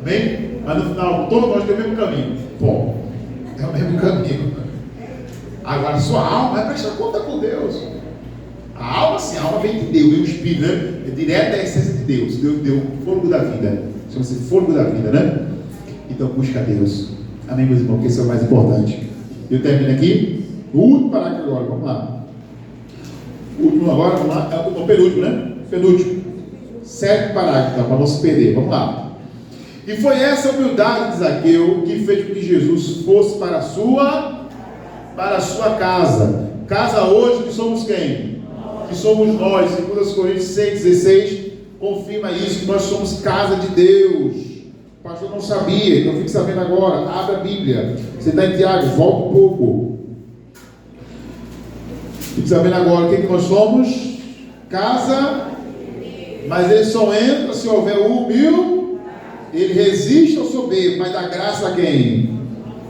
Amém? Mas no final, todos nós temos o mesmo caminho. Bom, é o mesmo caminho. Agora, sua alma vai prestar conta com Deus. A alma, sim, a alma vem de Deus, vem do Espírito, né? É direto da essência de Deus. Deus deu o fôlego da vida. Chama-se fôlego da vida, né? Então, busca Deus. Amém, meus irmãos? Que esse é o mais importante. Eu termino aqui. O último parágrafo agora, vamos lá. O último agora, vamos lá. É o penúltimo, né? Penúltimo. 7 parágrafos, tá? Para não se perder. Vamos lá. E foi essa humildade de Zaqueu que fez com que Jesus fosse para a sua casa. Casa hoje que somos quem? Que somos nós. Segundo as Coríntios 6,16 confirma isso, que nós somos casa de Deus. O pastor não sabia, então fique sabendo agora. Abre a Bíblia. Você está em Tiago, volta um pouco. Fique sabendo agora o que nós somos. Casa, mas ele só entra se houver humilde. Ele resiste ao soberbo, mas dá graça a quem?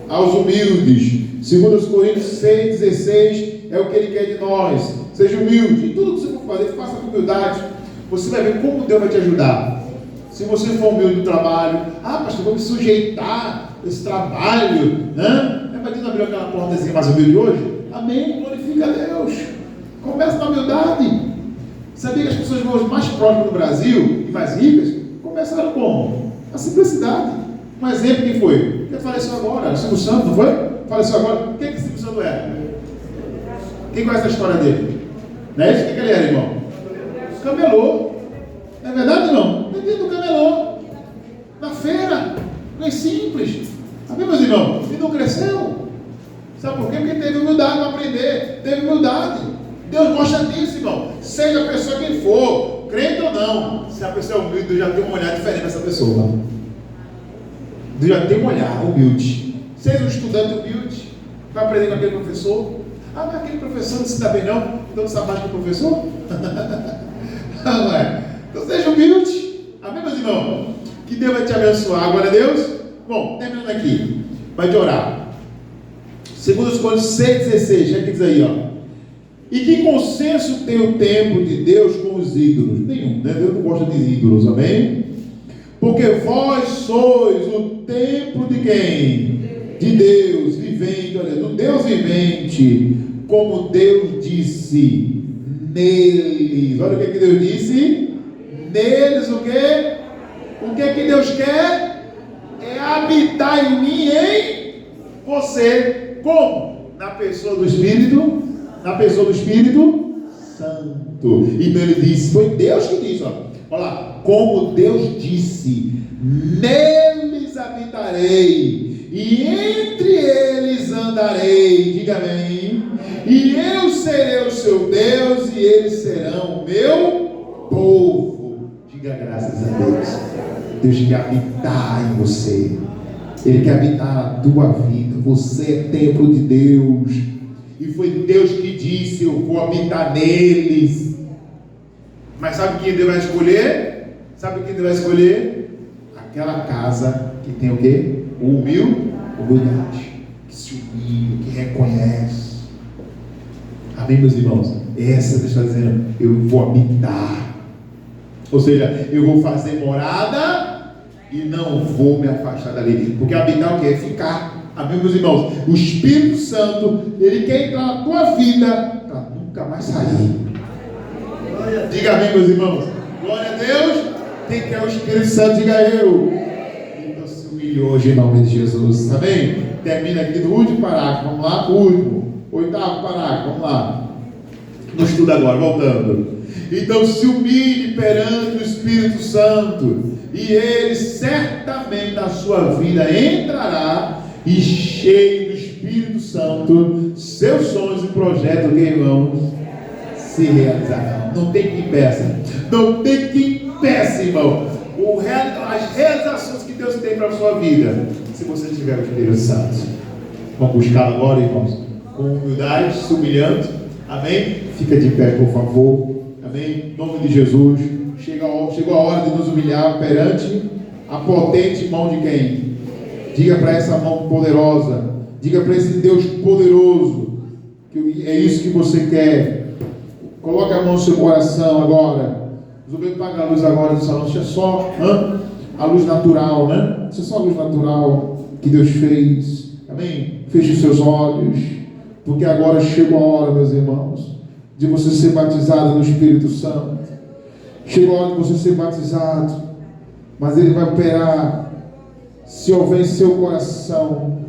Aos humildes. Segundo os Coríntios 6,16 é o que ele quer de nós. Seja humilde. Em tudo que você for fazer, faça com humildade. Você vai ver como Deus vai te ajudar. Se você for humilde no trabalho, pastor, vou me sujeitar a esse trabalho, né? Mas Deus abriu aquela portazinha mais humilde hoje? Amém, glorifica a Deus. Começa na humildade. Sabia que as pessoas mais próximas do Brasil e mais ricas começaram como? A simplicidade. Um exemplo, quem foi? Quem faleceu agora? O Silvio Santos, não foi? Faleceu agora. Quem que o Silvio Santos era? Quem conhece a história dele? Não é isso? Quem que ele era, irmão? Camelô. Não é verdade, irmão? Dentro do camelô. Na feira. Não é simples. Amém, meus irmãos? E não cresceu. Sabe por quê? Porque teve humildade para aprender. Teve humildade. Deus gosta disso, irmão. Seja a pessoa quem for, crente ou não. Se a pessoa é humilde, Deus já tem um olhar diferente nessa pessoa. Deus já tem um olhar humilde. Seja um estudante humilde, vai aprender com aquele professor. Mas aquele professor não se dá bem não, então não sabe mais que o professor? Não é? Então seja humilde. Amém, meus irmãos? Que Deus vai te abençoar. Glória a Deus. Bom, terminando aqui. Vai te orar. Segundo os Coríntios 6,16, já que diz aí, ó. E que consenso tem o templo de Deus com os ídolos? Nenhum, né? Deus não gosta de ídolos, amém? Porque vós sois o templo de quem? De Deus vivente, olha, do Deus vivente, como Deus disse, neles. Olha o que Deus disse. Neles o quê? O que Deus quer? É habitar em mim, em você. Como? Na pessoa do Espírito. Na pessoa do Espírito Santo. Então ele disse, foi Deus que disse, ó. Olha lá, como Deus disse, neles habitarei, e entre eles andarei, diga amém, e eu serei o seu Deus, e eles serão o meu povo. Diga graças a Deus. Deus quer habitar em você, Ele quer habitar na tua vida. Você é templo de Deus, e foi Deus que disse, eu vou habitar neles. Mas sabe quem Deus vai escolher? Sabe quem Deus vai escolher? Aquela casa que tem o quê? Humildade. Que se humilha, que reconhece. Amém, meus irmãos? Essa Deus está dizendo, eu vou habitar. Ou seja, eu vou fazer morada e não vou me afastar dali. Porque habitar o que? É ficar. Amém, meus irmãos? O Espírito Santo, ele quer entrar na tua vida para nunca mais sair. Diga amém, meus irmãos. Glória a Deus. Quem quer o Espírito Santo, diga eu. Então se humilhe hoje em nome de Jesus. Amém? Termina aqui no último parágrafo. Vamos lá, último. 8º parágrafo, vamos lá. No estudo agora, voltando. Então se humilhe perante o Espírito Santo, e ele certamente na sua vida entrará, e cheio do Espírito Santo, seus sonhos e projetos, que irmãos, se realizarão. Não tem que impeça. Não tem que impeça, irmão. As realizações que Deus tem para a sua vida, se você tiver o Espírito Santo. Vamos buscar agora, irmãos, com humildade, se humilhando. Amém? Fica de pé, por favor. Amém? Em nome de Jesus. Chegou a hora de nos humilhar perante a potente mão de quem? Diga para essa mão poderosa. Diga para esse Deus poderoso que é isso que você quer. Coloque a mão no seu coração agora. Resolveu pagar a luz agora do salão. Isso é só a luz natural, né? Isso é só a luz natural que Deus fez. Amém? Feche os seus olhos. Porque agora chegou a hora, meus irmãos, de você ser batizado no Espírito Santo. Chegou a hora de você ser batizado. Mas Ele vai operar, se houver em seu coração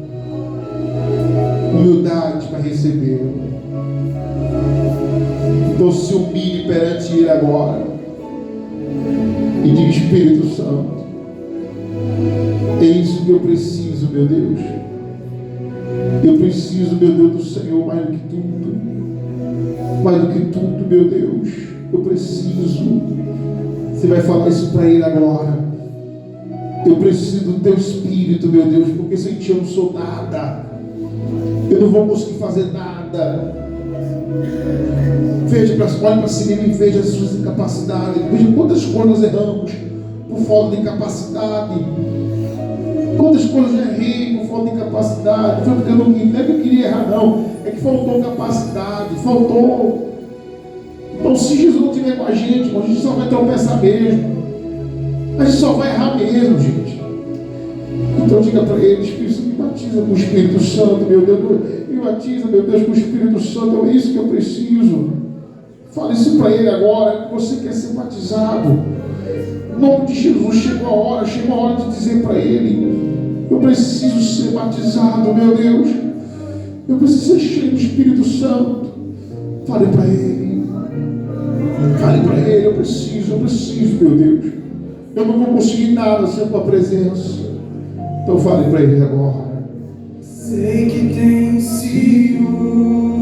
humildade para recebê-lo. Então se humilhe perante Ele agora e diga: Espírito Santo, é isso que eu preciso, meu Deus. Eu preciso, meu Deus do Senhor, mais do que tudo. Mais do que tudo, meu Deus. Eu preciso. Você vai falar isso para Ele agora. Eu preciso do Teu Espírito, meu Deus, porque sem Ti eu não sou nada. Eu não vou conseguir fazer nada. Olhe para cima e veja as suas incapacidades. Veja quantas coisas erramos por falta de capacidade. Quantas coisas eu errei por falta de capacidade. Foi porque não é que eu queria errar, não. É que faltou capacidade. Faltou. Então, se Jesus não estiver com a gente só vai tropeçar mesmo. A gente só vai errar mesmo, gente. Então, diga para Ele: Espírito Santo, me batiza com o Espírito Santo, meu Deus. Me batiza, meu Deus, com o Espírito Santo. É isso que eu preciso. Fale isso para Ele agora. Que você quer ser batizado. Em nome de Jesus, chegou a hora de dizer para Ele: eu preciso ser batizado, meu Deus. Eu preciso ser cheio do Espírito Santo. Fale para Ele. Fale para Ele: eu preciso, meu Deus. Eu não vou conseguir nada sem a Tua presença. Então fale para Ele agora. Sei que tem ciúmes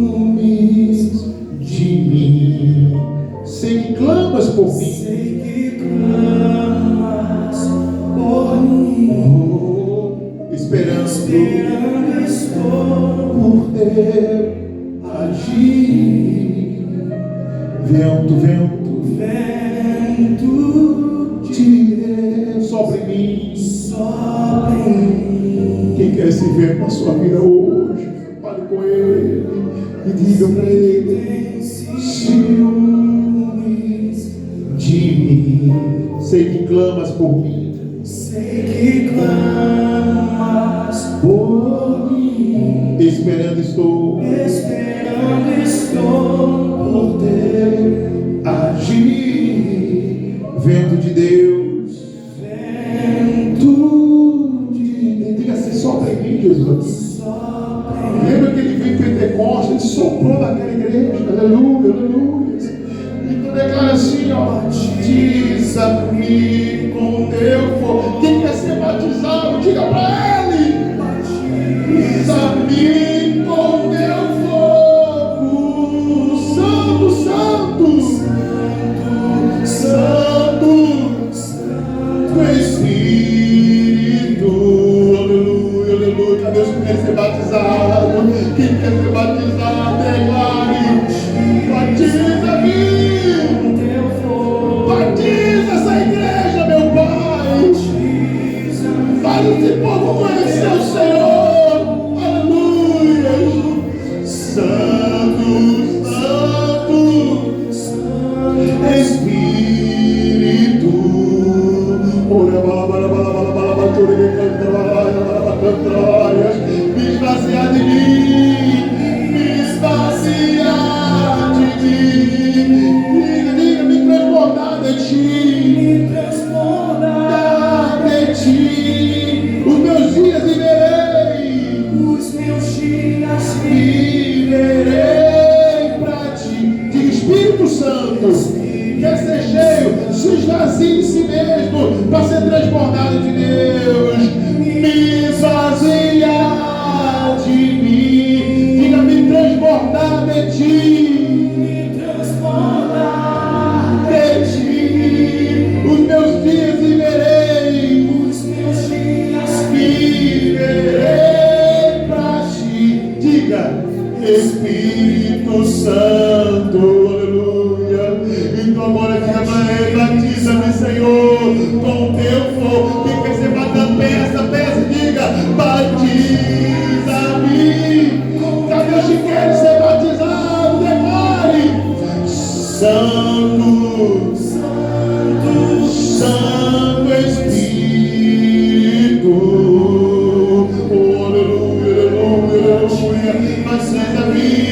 De mim. Sei que clamas por mim. Sei que clamas por mim. Esperando estou por Deus agir. Vento de Deus sobre mim. Quem quer se ver na sua vida hoje, fale com Ele e diga para Ele: ciúmes de mim. Sei que clamas por mim. Sei que clamas por mim. Esperando estou por Deus agir. Vento de Deus. Diga assim: sopra em mim, Jesus. Lembra que Ele veio em Pentecostes, Ele soprou naquela igreja. Aleluia, aleluia. Então declara assim: ó, batiza-me com Teu fogo. Quem quer ser batizado, diga para Ele: batiza-me com Teu fogo. Santo, santo, santo, Teu Espírito. Aleluia, aleluia. Cadê os que querem ser batizados? Quem quer ser batizado, declare: batiza-me. Batiza essa igreja, meu Espírito, me esvaziar de mim, me esvaziar de mim, diga, me transbordar de ti, de ti, os meus dias viverei pra ti. Diga, Espírito Santo, quer ser cheio, se esvazie de si mesmo, para ser transbordado de Deus, me esvaziar de mim, diga, me transbordar de ti, os meus dias viverei pra ti, diga, Espírito Santo, aleluia. Então agora fica para ele, batiza-me, Senhor, com teu fogo. Quem quer ser batendo, peça, diga, batiza-me. Cadê os que querem ser batizados? Declare, Santo, Santo Espírito, oh, aleluia, aleluia, batiza-me.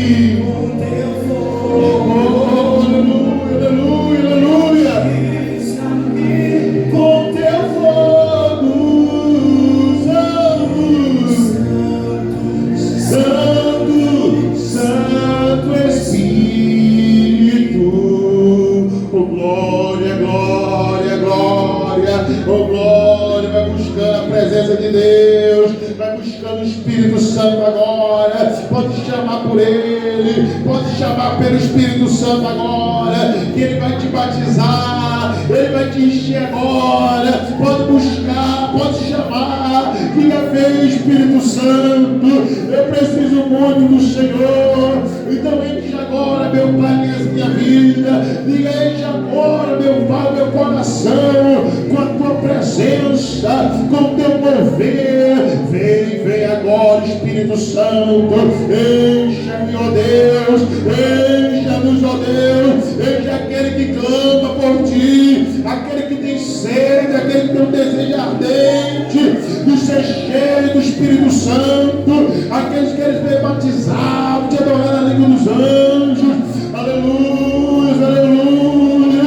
Oh glória, vai buscando a presença de Deus, vai buscando o Espírito Santo agora. Pode chamar por Ele, pode chamar pelo Espírito Santo agora, que Ele vai te batizar, Ele vai te encher agora. Pode buscar, pode chamar, diga, vem Espírito Santo, eu preciso muito do Senhor. Então enche agora, meu Pai, minha vida, diga, enche agora, meu Pai, meu coração, com a tua presença, com o teu mover. Vem agora, Espírito Santo, encha-me, ó Deus, encha-nos, ó Deus, encha aquele que clama por ti, aquele que tem sede, aquele que tem um desejo ardente de ser cheio do Espírito Santo, aqueles que querem ser batizados, de adorar na língua dos anjos. Aleluia, aleluia.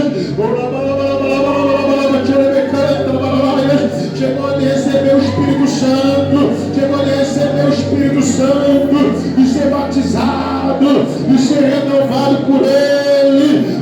Chegou a receber o Espírito Santo, chegou a receber o Espírito Santo, e ser batizado, e ser renovado por Ele.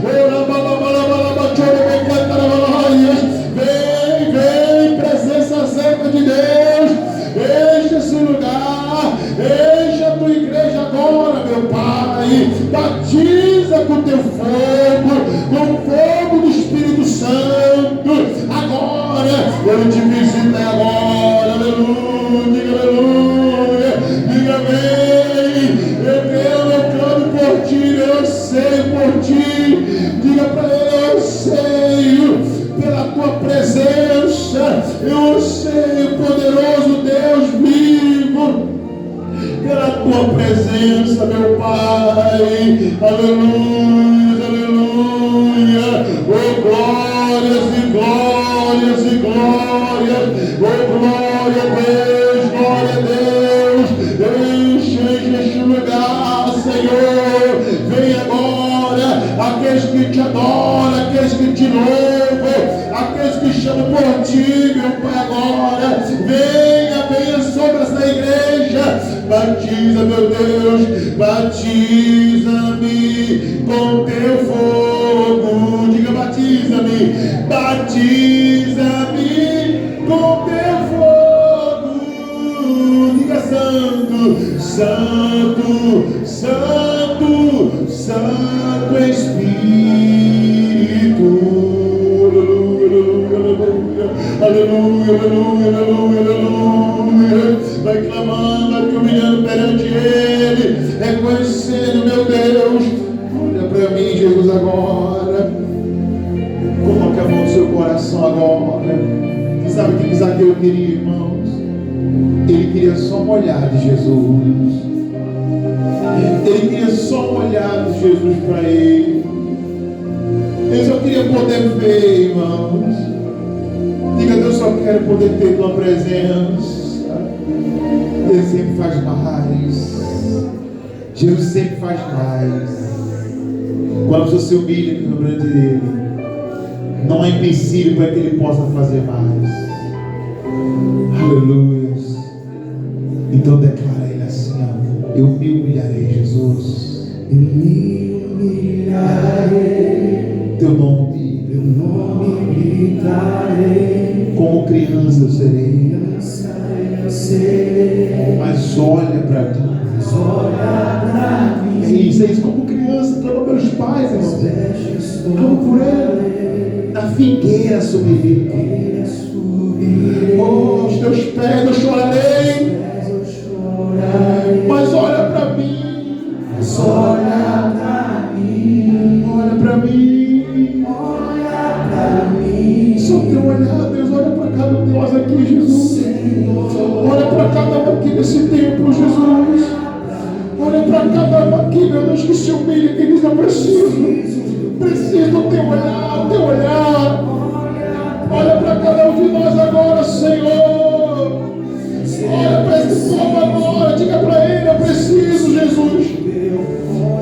Vem, presença santa de Deus, enche esse lugar, enche a tua igreja agora, meu Pai, batiza com teu fogo, com o fogo do Espírito Santo, agora, Ele te visita agora, aleluia, aleluia, diga, vem, eu clamo por ti, eu sei por ti, diga para Ele, eu sei, pela tua presença, eu sei, poderoso Deus vivo, pela tua presença, meu Pai, aleluia, aleluia, oh glórias e glórias e glórias, oh glória a Deus, enche este lugar, Senhor, vem agora, aqueles que te adoram, aqueles que te louvam, aqueles que chamam por ti, meu Pai, agora, venha sobre essa igreja, batiza, meu Deus, batiza-me com teu fogo, diga, batiza-me com teu fogo, diga, Santo, Santo, Santo, Santo Espírito, aleluia, aleluia, aleluia, aleluia, vai clamando, vai te humilhando perante Ele, reconhecendo, meu Deus, olha para mim, Jesus, agora, coloque a mão no seu coração agora. Você sabe o que Zaqueu queria, irmãos? Ele queria só um olhar de Jesus, ele queria só um olhar de Jesus para ele. Eu só queria poder ver, irmãos. Diga, Deus, só quero poder ter tua presença. Ele sempre faz mais. Jesus sempre faz mais. Quando você se humilha no grande dele, não é impossível para que ele possa fazer mais. Aleluia. Então declara ele assim, ó, eu me humilharei, Jesus. Eu me humilharei. Teu nome gritarei. Como criança eu serei. Mas olha para mim. É isso, como criança, clama pelos pais, irmão. Clama por ele. Na figueira subirei. Oh, os teus pés eu chorarei. Mas olha para mim. Olha para mim. Só teu olhar, Deus, olha para cada um de nós aqui, Jesus. Olha para cada um aqui nesse templo, Jesus. Olha para cada um aqui, meu Deus, que se humilha, que diz, eu preciso do teu olhar. Olha para cada um de nós agora, Senhor. Olha para esse povo agora, diga para ele, eu preciso, Jesus.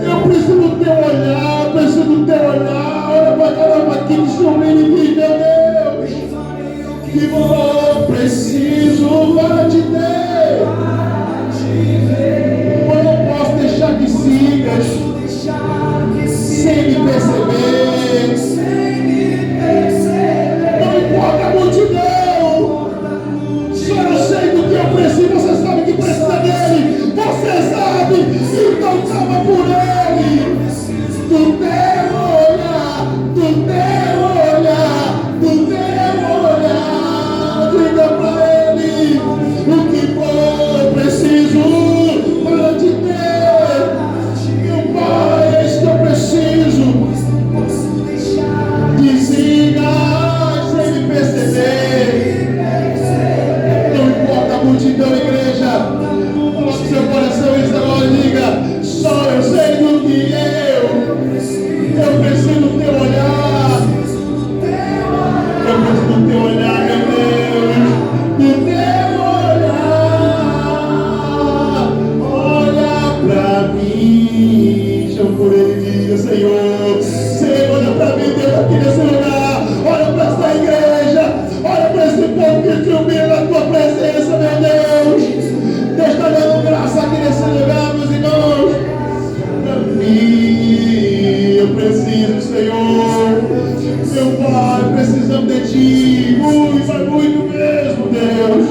Eu preciso do teu olhar, olha para cada um aqui que se humilha e diz, meu Deus, que eu preciso para te ter. Eu não posso deixar que sigas sem me perceber. Não importa a multidão, só eu sei do que eu preciso. Você sabe que precisa dele, você sabe, então clama por ele. Do teu olhar, diga pra ele o que for preciso para te ter. Meu Pai, é isso que eu preciso. Desliga sem me perceber. Não importa a multidão, igreja. Coloque seu coração isso agora, diga, só eu sei do que eu preciso do teu olhar. Eu preciso do teu olhar, meu Deus. Do teu olhar. Olha pra mim. Chama por ele e diga, Senhor, olha pra mim, Deus, aqui nesse lugar. Olha pra essa igreja. Olha pra esse povo que te humilha na tua presença, meu Deus. Deus está dando graça aqui nesse lugar, meus irmãos. Pra mim, eu preciso, Senhor. Meu Pai, precisamos de ti. Muito, mas muito mesmo, Deus.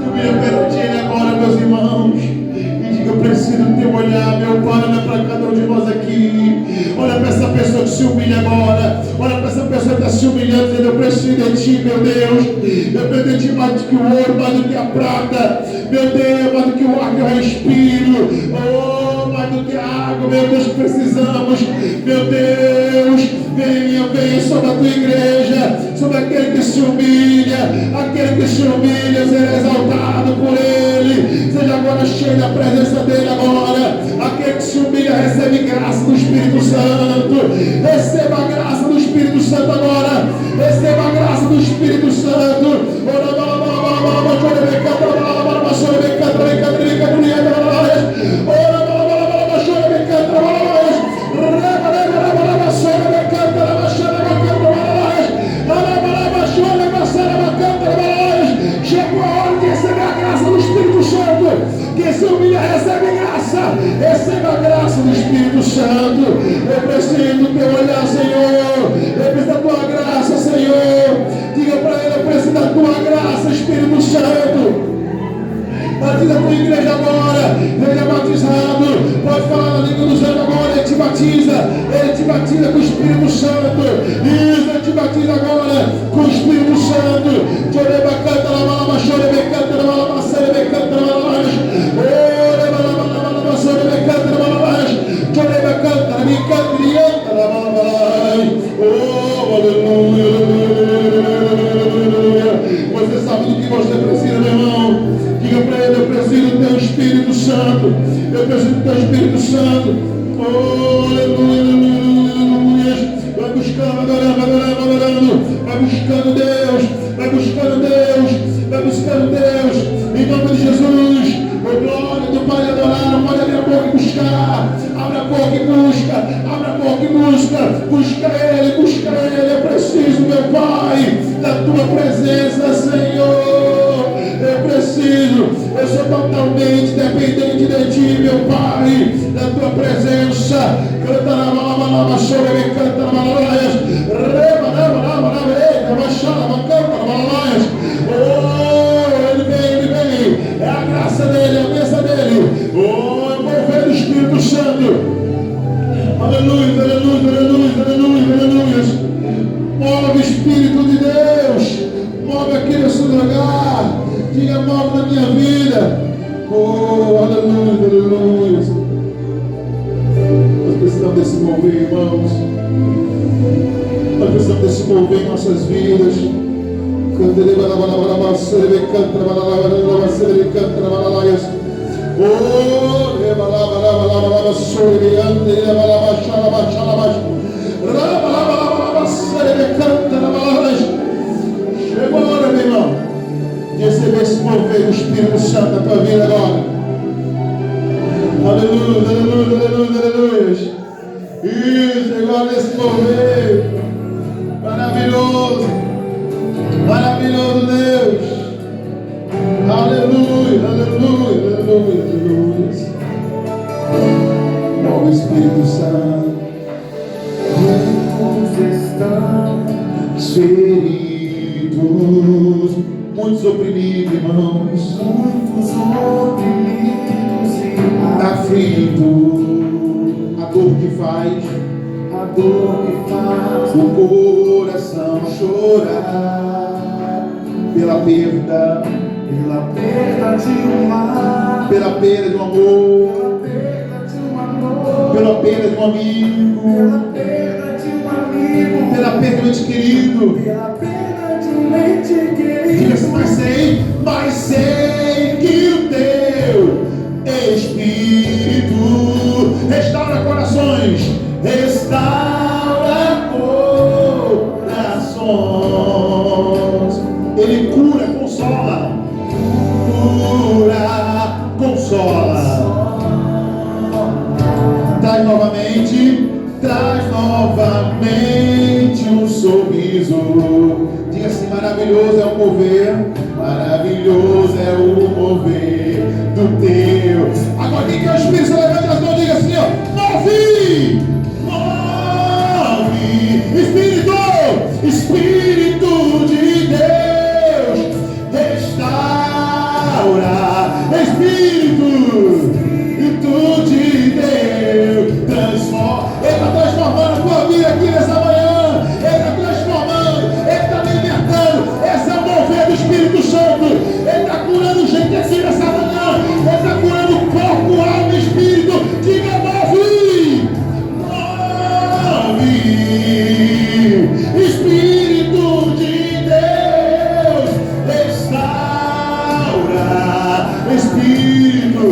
Eu me perante ele agora, meus irmãos. E diga, eu preciso do teu olhar, meu Pai. Olha para cada um de nós aqui. Olha para essa pessoa que se humilha agora. Olha para essa pessoa que está se humilhando, dizendo, eu preciso de ti, meu Deus. Eu preciso de ti mais do que o ouro, mais do que a prata. Meu Deus, mais do que o ar que eu respiro. Oh, mais do que a água, meu Deus, precisamos. Meu Deus, venha sobre a tua igreja, sobre aquele que se humilha, será exaltado por ele. Seja agora cheio da presença dele agora. Aquele que se humilha recebe graça do Espírito Santo. Receba a graça do Espírito Santo agora. Receba a graça do Espírito Santo. Chegou a hora de receber a graça do Espírito Santo. Quem se humilha recebe graça. Receba a graça do Espírito Santo. Eu preciso do teu olhar, Senhor. Eu preciso da tua graça, Senhor. Diga para ele, eu preciso da tua graça, Espírito Santo. Batiza a tua igreja agora. Ele é batizado. Pode falar na língua dos anjos agora. Ele te batiza. Ele te batiza com o Espírito Santo. Isso, ele te batiza agora com o Espírito Santo. Choreba canta la malama, chorebe canta la malama, serebe canta la malama. Ora sorebe canta la malama. Choreba canta la canta la malama. Oh, aleluia. Você sabe do que você precisa, meu irmão. Diga para ele, eu preciso do teu Espírito Santo. Eu preciso do teu Espírito Santo. Oh, aleluia, aleluia, aleluia. Vai buscar buscando Deus, vai buscando Deus, vai buscando Deus, em nome de Jesus. Oh, glória, tu pode adorar, não pode abrir a boca e buscar. Abre a boca e busca, abre a boca e busca. Busca Ele, busca Ele. Eu preciso, meu Pai, da tua presença, Senhor. Eu preciso, eu sou totalmente dependente de ti, meu Pai, da tua presença. Canta na balaba, chore, canta na balaias, reba na balaba, canta na balaias. Oh, ele vem, é a graça dele, é a bênção dele. Oh, mover o Espírito Santo. Aleluia, aleluia, aleluia, aleluia, aleluia. Move o Espírito de Deus, move aqui nesse lugar. Diga, move na minha vida. Oh, aleluia, aleluia. Nós precisamos desse mover, irmãos. Nós precisamos desse mover em nossas vidas. Chegou a hora, meu irmão, de receber esse mover do Espírito Santo na tua vida agora. Aleluia, aleluia, aleluia, aleluia. Isso, agora nesse mover maravilhoso, maravilhoso Deus. Aleluia, aleluia, aleluia, aleluia. Ó Espírito Santo, estamos feridos, muitos oprimidos, irmãos, muitos oprimidos e aflitos. A dor que faz o coração chorar pela perda de um lar, pela perda de um amor, pela perda de um amigo, pela perda de um ente querido. Diga assim, mas sei que o teu Espírito restaura corações, restaura corações. Ele cura, consola, traz novamente um sorriso. Diga assim, maravilhoso é o mover, maravilhoso é o mover do teu. Agora quem quer o Espírito Santo, levante as mãos e diga assim, ó, move, move, Espírito de Deus, restaura, Espírito de Deus, transforma. Ele está transformando a tua vida aqui nessa manhã. Ele está transformando, Ele está libertando. Esse é o mover do Espírito Santo. Ele está curando gente aqui nessa manhã. Ele está curando o corpo, alma e espírito. Diga, move, move, Espírito de Deus, restaura, Espírito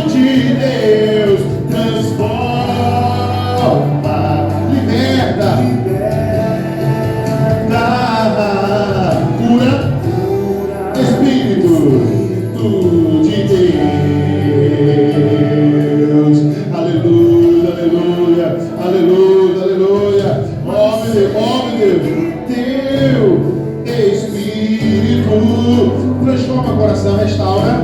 de Deus, transforma, liberta, cura, Espírito de Deus. Aleluia, aleluia, aleluia, aleluia. Move, teu Espírito transforma o coração, restaura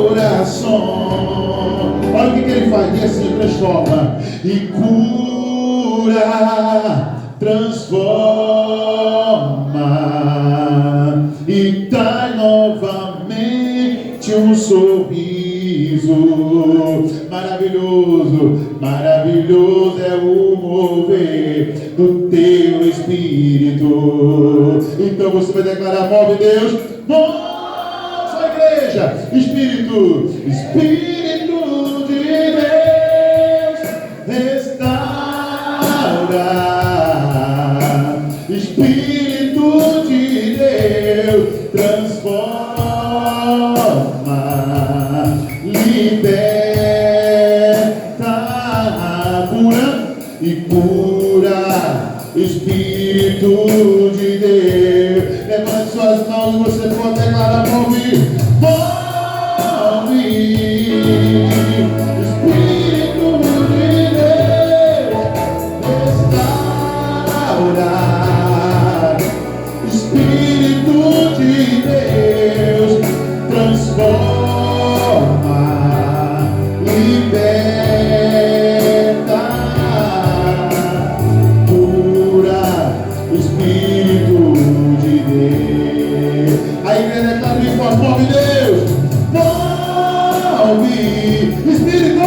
coração. Olha o que ele faz, diz assim, transforma e cura, transforma e traz novamente um sorriso. Maravilhoso, maravilhoso é o mover do teu Espírito. Então você vai declarar, move Deus, move Espírito de Deus, restaura, Espírito de Deus, transforma, liberta, cura, e cura, Espírito de Deus. Levante suas mãos e você pode declarar: move, move, Espírito de Deus, restaura, Espírito de Deus, transforma, liberta, cura, Espírito de Deus. A igreja declara bem forte: move Deus, move, Espírito,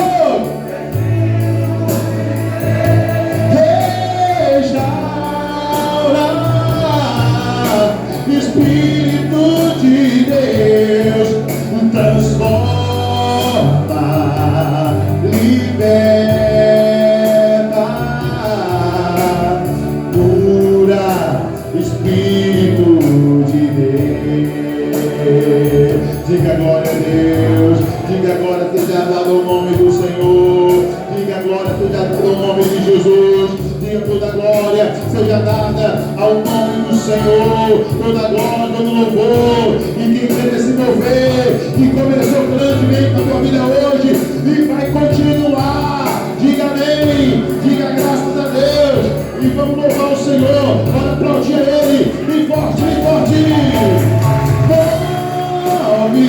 restaura, Espírito de Deus, transforma, liberta, cura, Espírito de Deus. Diga glória a Deus, diga glória, seja dado o nome do Senhor, diga glória, seja dado o nome de Jesus, diga toda glória seja dada ao nome do Senhor, toda glória, todo louvor, e quem quer se mover, que começou grandemente na tua vida hoje, e vai continuar, diga amém, diga graças a Deus, e vamos louvar o Senhor, para aplaudir a Ele, bem forte, bem forte. Move,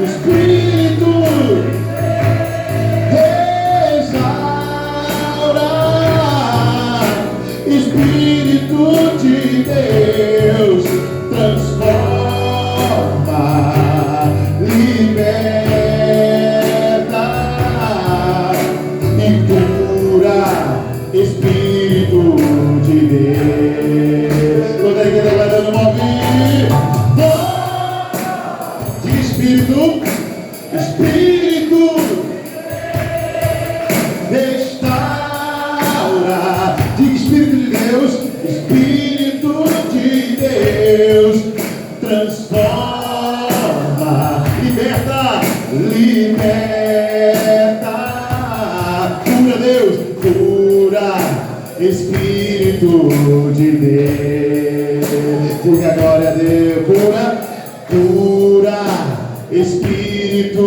Espírito, restaura, Espírito de Deus, transforma, liberta e cura, Espírito de Deus. Toda a igreja vai dando uma vida. Espírito, Espírito, restaura, diga Espírito de Deus, Espírito de Deus, transforma, liberta, liberta, cura Deus, cura, Espírito de Deus, diga glória a Deus, cura, cura, Espírito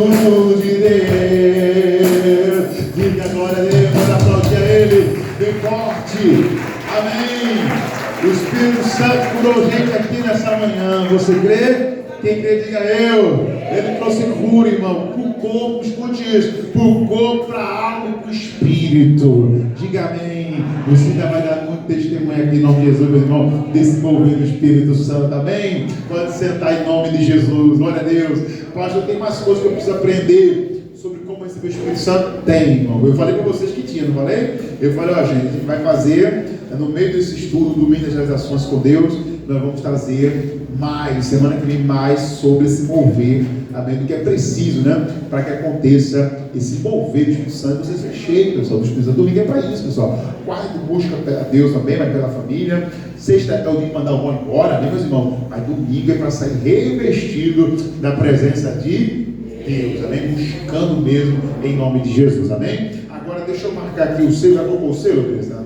de Deus, diga glória a Deus, vamos aplaudir a Ele, bem forte, amém. O Espírito Santo curou gente aqui nessa manhã, você crê? Quem crê, diga eu. Ele trouxe cura, irmão, para o corpo, escute isso, para o corpo, para a alma e para o espírito, diga amém. Você ainda vai dar muito testemunho aqui em nome de Jesus, meu irmão, desse mover do Espírito Santo, amém? Pode sentar em nome de Jesus, glória a Deus. Pastor, tem mais coisas que eu preciso aprender sobre como receber o Espírito Santo. Tem, irmão. Eu falei para vocês que tinha, não falei? Eu falei, ó, gente, a gente vai fazer, no meio desse estudo, domingo das realizações com Deus, nós vamos trazer mais, semana que vem, mais sobre esse mover, amém, do que é preciso, né, para que aconteça esse mover do Espírito Santo. Você ser cheio, pessoal, do Espírito Santo. Domingo é para isso, pessoal. Quarto, busca a Deus também, mas pela família. Sexta é o dia de mandar o irmão embora, né, meus irmãos? Mas domingo é para sair revestido da presença de Deus, amém? Buscando mesmo em nome de Jesus, amém? Agora deixa eu marcar aqui o selo, já colocou o selo, beleza?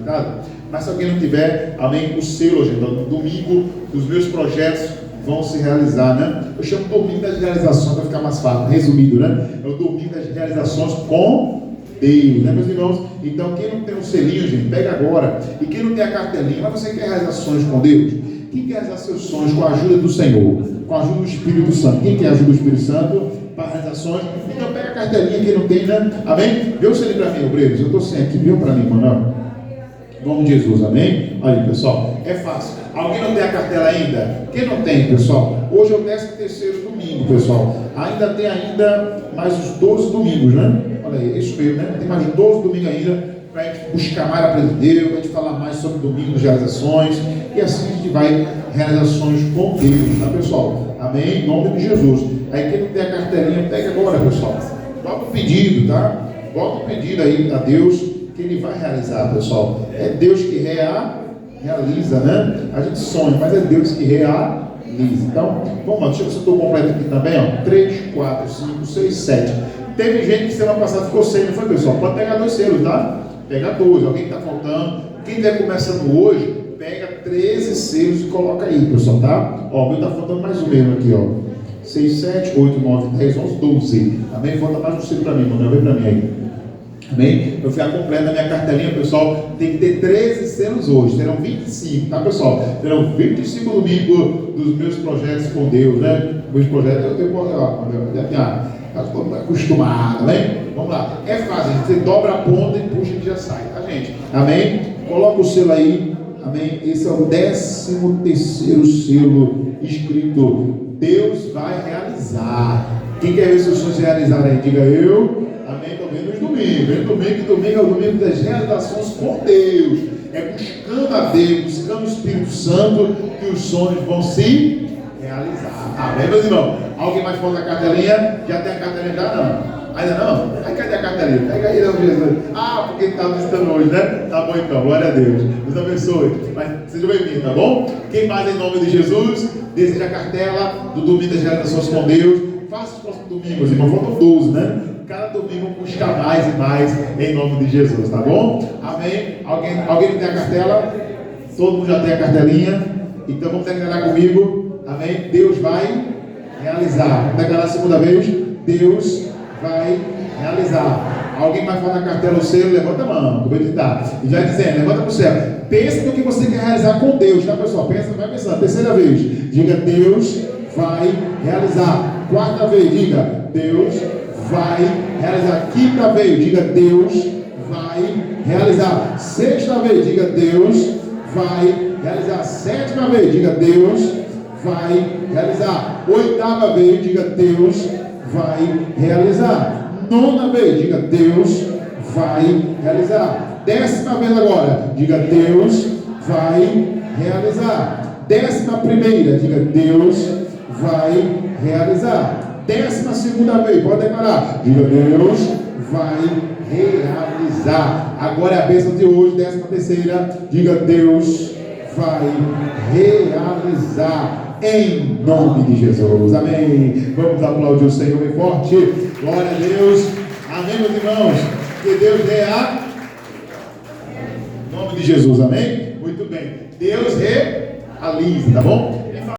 Mas se alguém não tiver, amém, o selo, gente, no domingo, os meus projetos vão se realizar, né? Eu chamo domingo das realizações para ficar mais fácil, resumido, né? É o domingo das realizações com Deus, né, meus irmãos? Então, quem não tem um selinho, gente, pega agora. E quem não tem a cartelinha, mas você quer realizações com Deus? Quem quer realizar seus sonhos com a ajuda do Senhor? Com a ajuda do Espírito Santo? Quem quer a ajuda do Espírito Santo para realizações? Então, pega a cartelinha, quem não tem, né? Amém? Vê o selinho para mim, obreiros. Eu estou sem aqui, viu para mim, mano? Em nome de Jesus, amém? Olha aí, pessoal, é fácil. Alguém não tem a cartela ainda? Quem não tem, pessoal? Hoje é o 13º domingo, pessoal. Ainda tem mais os 12 domingos, né? Olha aí, é isso mesmo, né? Tem mais 12 domingos ainda para a gente buscar mais a presença de Deus, para a gente falar mais sobre domingo de realizações. E assim a gente vai realizações com Deus, tá, pessoal? Amém? Em nome de Jesus. Aí quem não tem a cartelinha, pega agora, pessoal. Bota o pedido, tá? Bota o pedido aí a Deus, que Ele vai realizar, pessoal. É Deus que realiza, né? A gente sonha, mas é Deus que realiza. Então, vamos lá, deixa eu ver se eu estou completo aqui também, ó. 3, 4, 5, 6, 7. Teve gente que semana passada ficou sem, não foi, pessoal? Pode pegar 2 selos, tá? Pega 12. Alguém que está faltando. Quem estiver começando hoje, pega 13 selos e coloca aí, pessoal, tá? Ó, o meu está faltando mais um mesmo aqui, ó. 6, 7, 8, 9, 10, 11, 12. Amém? Falta mais um selo para mim, manda ver para mim aí. Amém? Eu ficar completo na minha cartelinha, pessoal. Tem que ter 13 selos hoje. Terão 25, tá, pessoal? Terão 25 domingos dos meus projetos com Deus, né? Meus projetos, eu estou acostumado, amém? Vamos lá. É fácil, você dobra a ponta e puxa e já sai, tá, gente? Amém? Coloca o selo aí. Amém? Esse é o 13º selo escrito: Deus vai realizar. Quem quer ver seus sonhos realizar aí? Diga eu. Amém? Estou vendo os domingos. Domingo é o domingo das realizações com Deus. É buscando a Deus, buscando o Espírito Santo, que os sonhos vão se realizar. Amém, meus irmãos? Alguém mais falta a cartelinha? Já tem a cartelinha? Já não? Ainda não? Aí cadê a cartelinha? Pega aí, não, Jesus. Ah, porque está visitando hoje, né? Tá bom então, glória a Deus. Deus abençoe. Mas seja bem-vindo, tá bom? Quem mais em nome de Jesus deseja a cartela do domingo das realizações com Deus? Faça os próximos domingos, irmão. Faltam 12, né? Cada domingo buscar mais e mais em nome de Jesus, tá bom? Amém? Alguém tem a cartela? Todo mundo já tem a cartelinha? Então vamos declarar comigo. Amém? Deus vai realizar. Vamos declarar a segunda vez. Deus vai realizar. Alguém vai falar na cartela o selo? Levanta a mão. Como ele está? E já dizendo, levanta para o céu. Pense no que você quer realizar com Deus, tá, pessoal? Pensa, vai pensando. Terceira vez. Diga: Deus vai realizar. Quarta vez. Diga: Deus vai realizar. Quinta vez. Diga: Deus vai realizar. Sexta vez. Diga: Deus vai realizar. Sétima vez. Diga: Deus vai realizar. Oitava vez. Diga: Deus vai realizar. Nona vez. Diga: Deus vai realizar. 10ª vez agora. Diga: Deus vai realizar. 11ª. Diga: Deus vai realizar. 12ª vez. Pode declarar. Diga: Deus vai realizar. Agora é a bênção de hoje. 13ª. Diga: Deus vai realizar. Em nome de Jesus, amém. Vamos aplaudir o Senhor bem forte. Glória a Deus, amém, meus irmãos. Que Deus dê a em nome de Jesus, amém. Muito bem, Deus realiza, tá bom?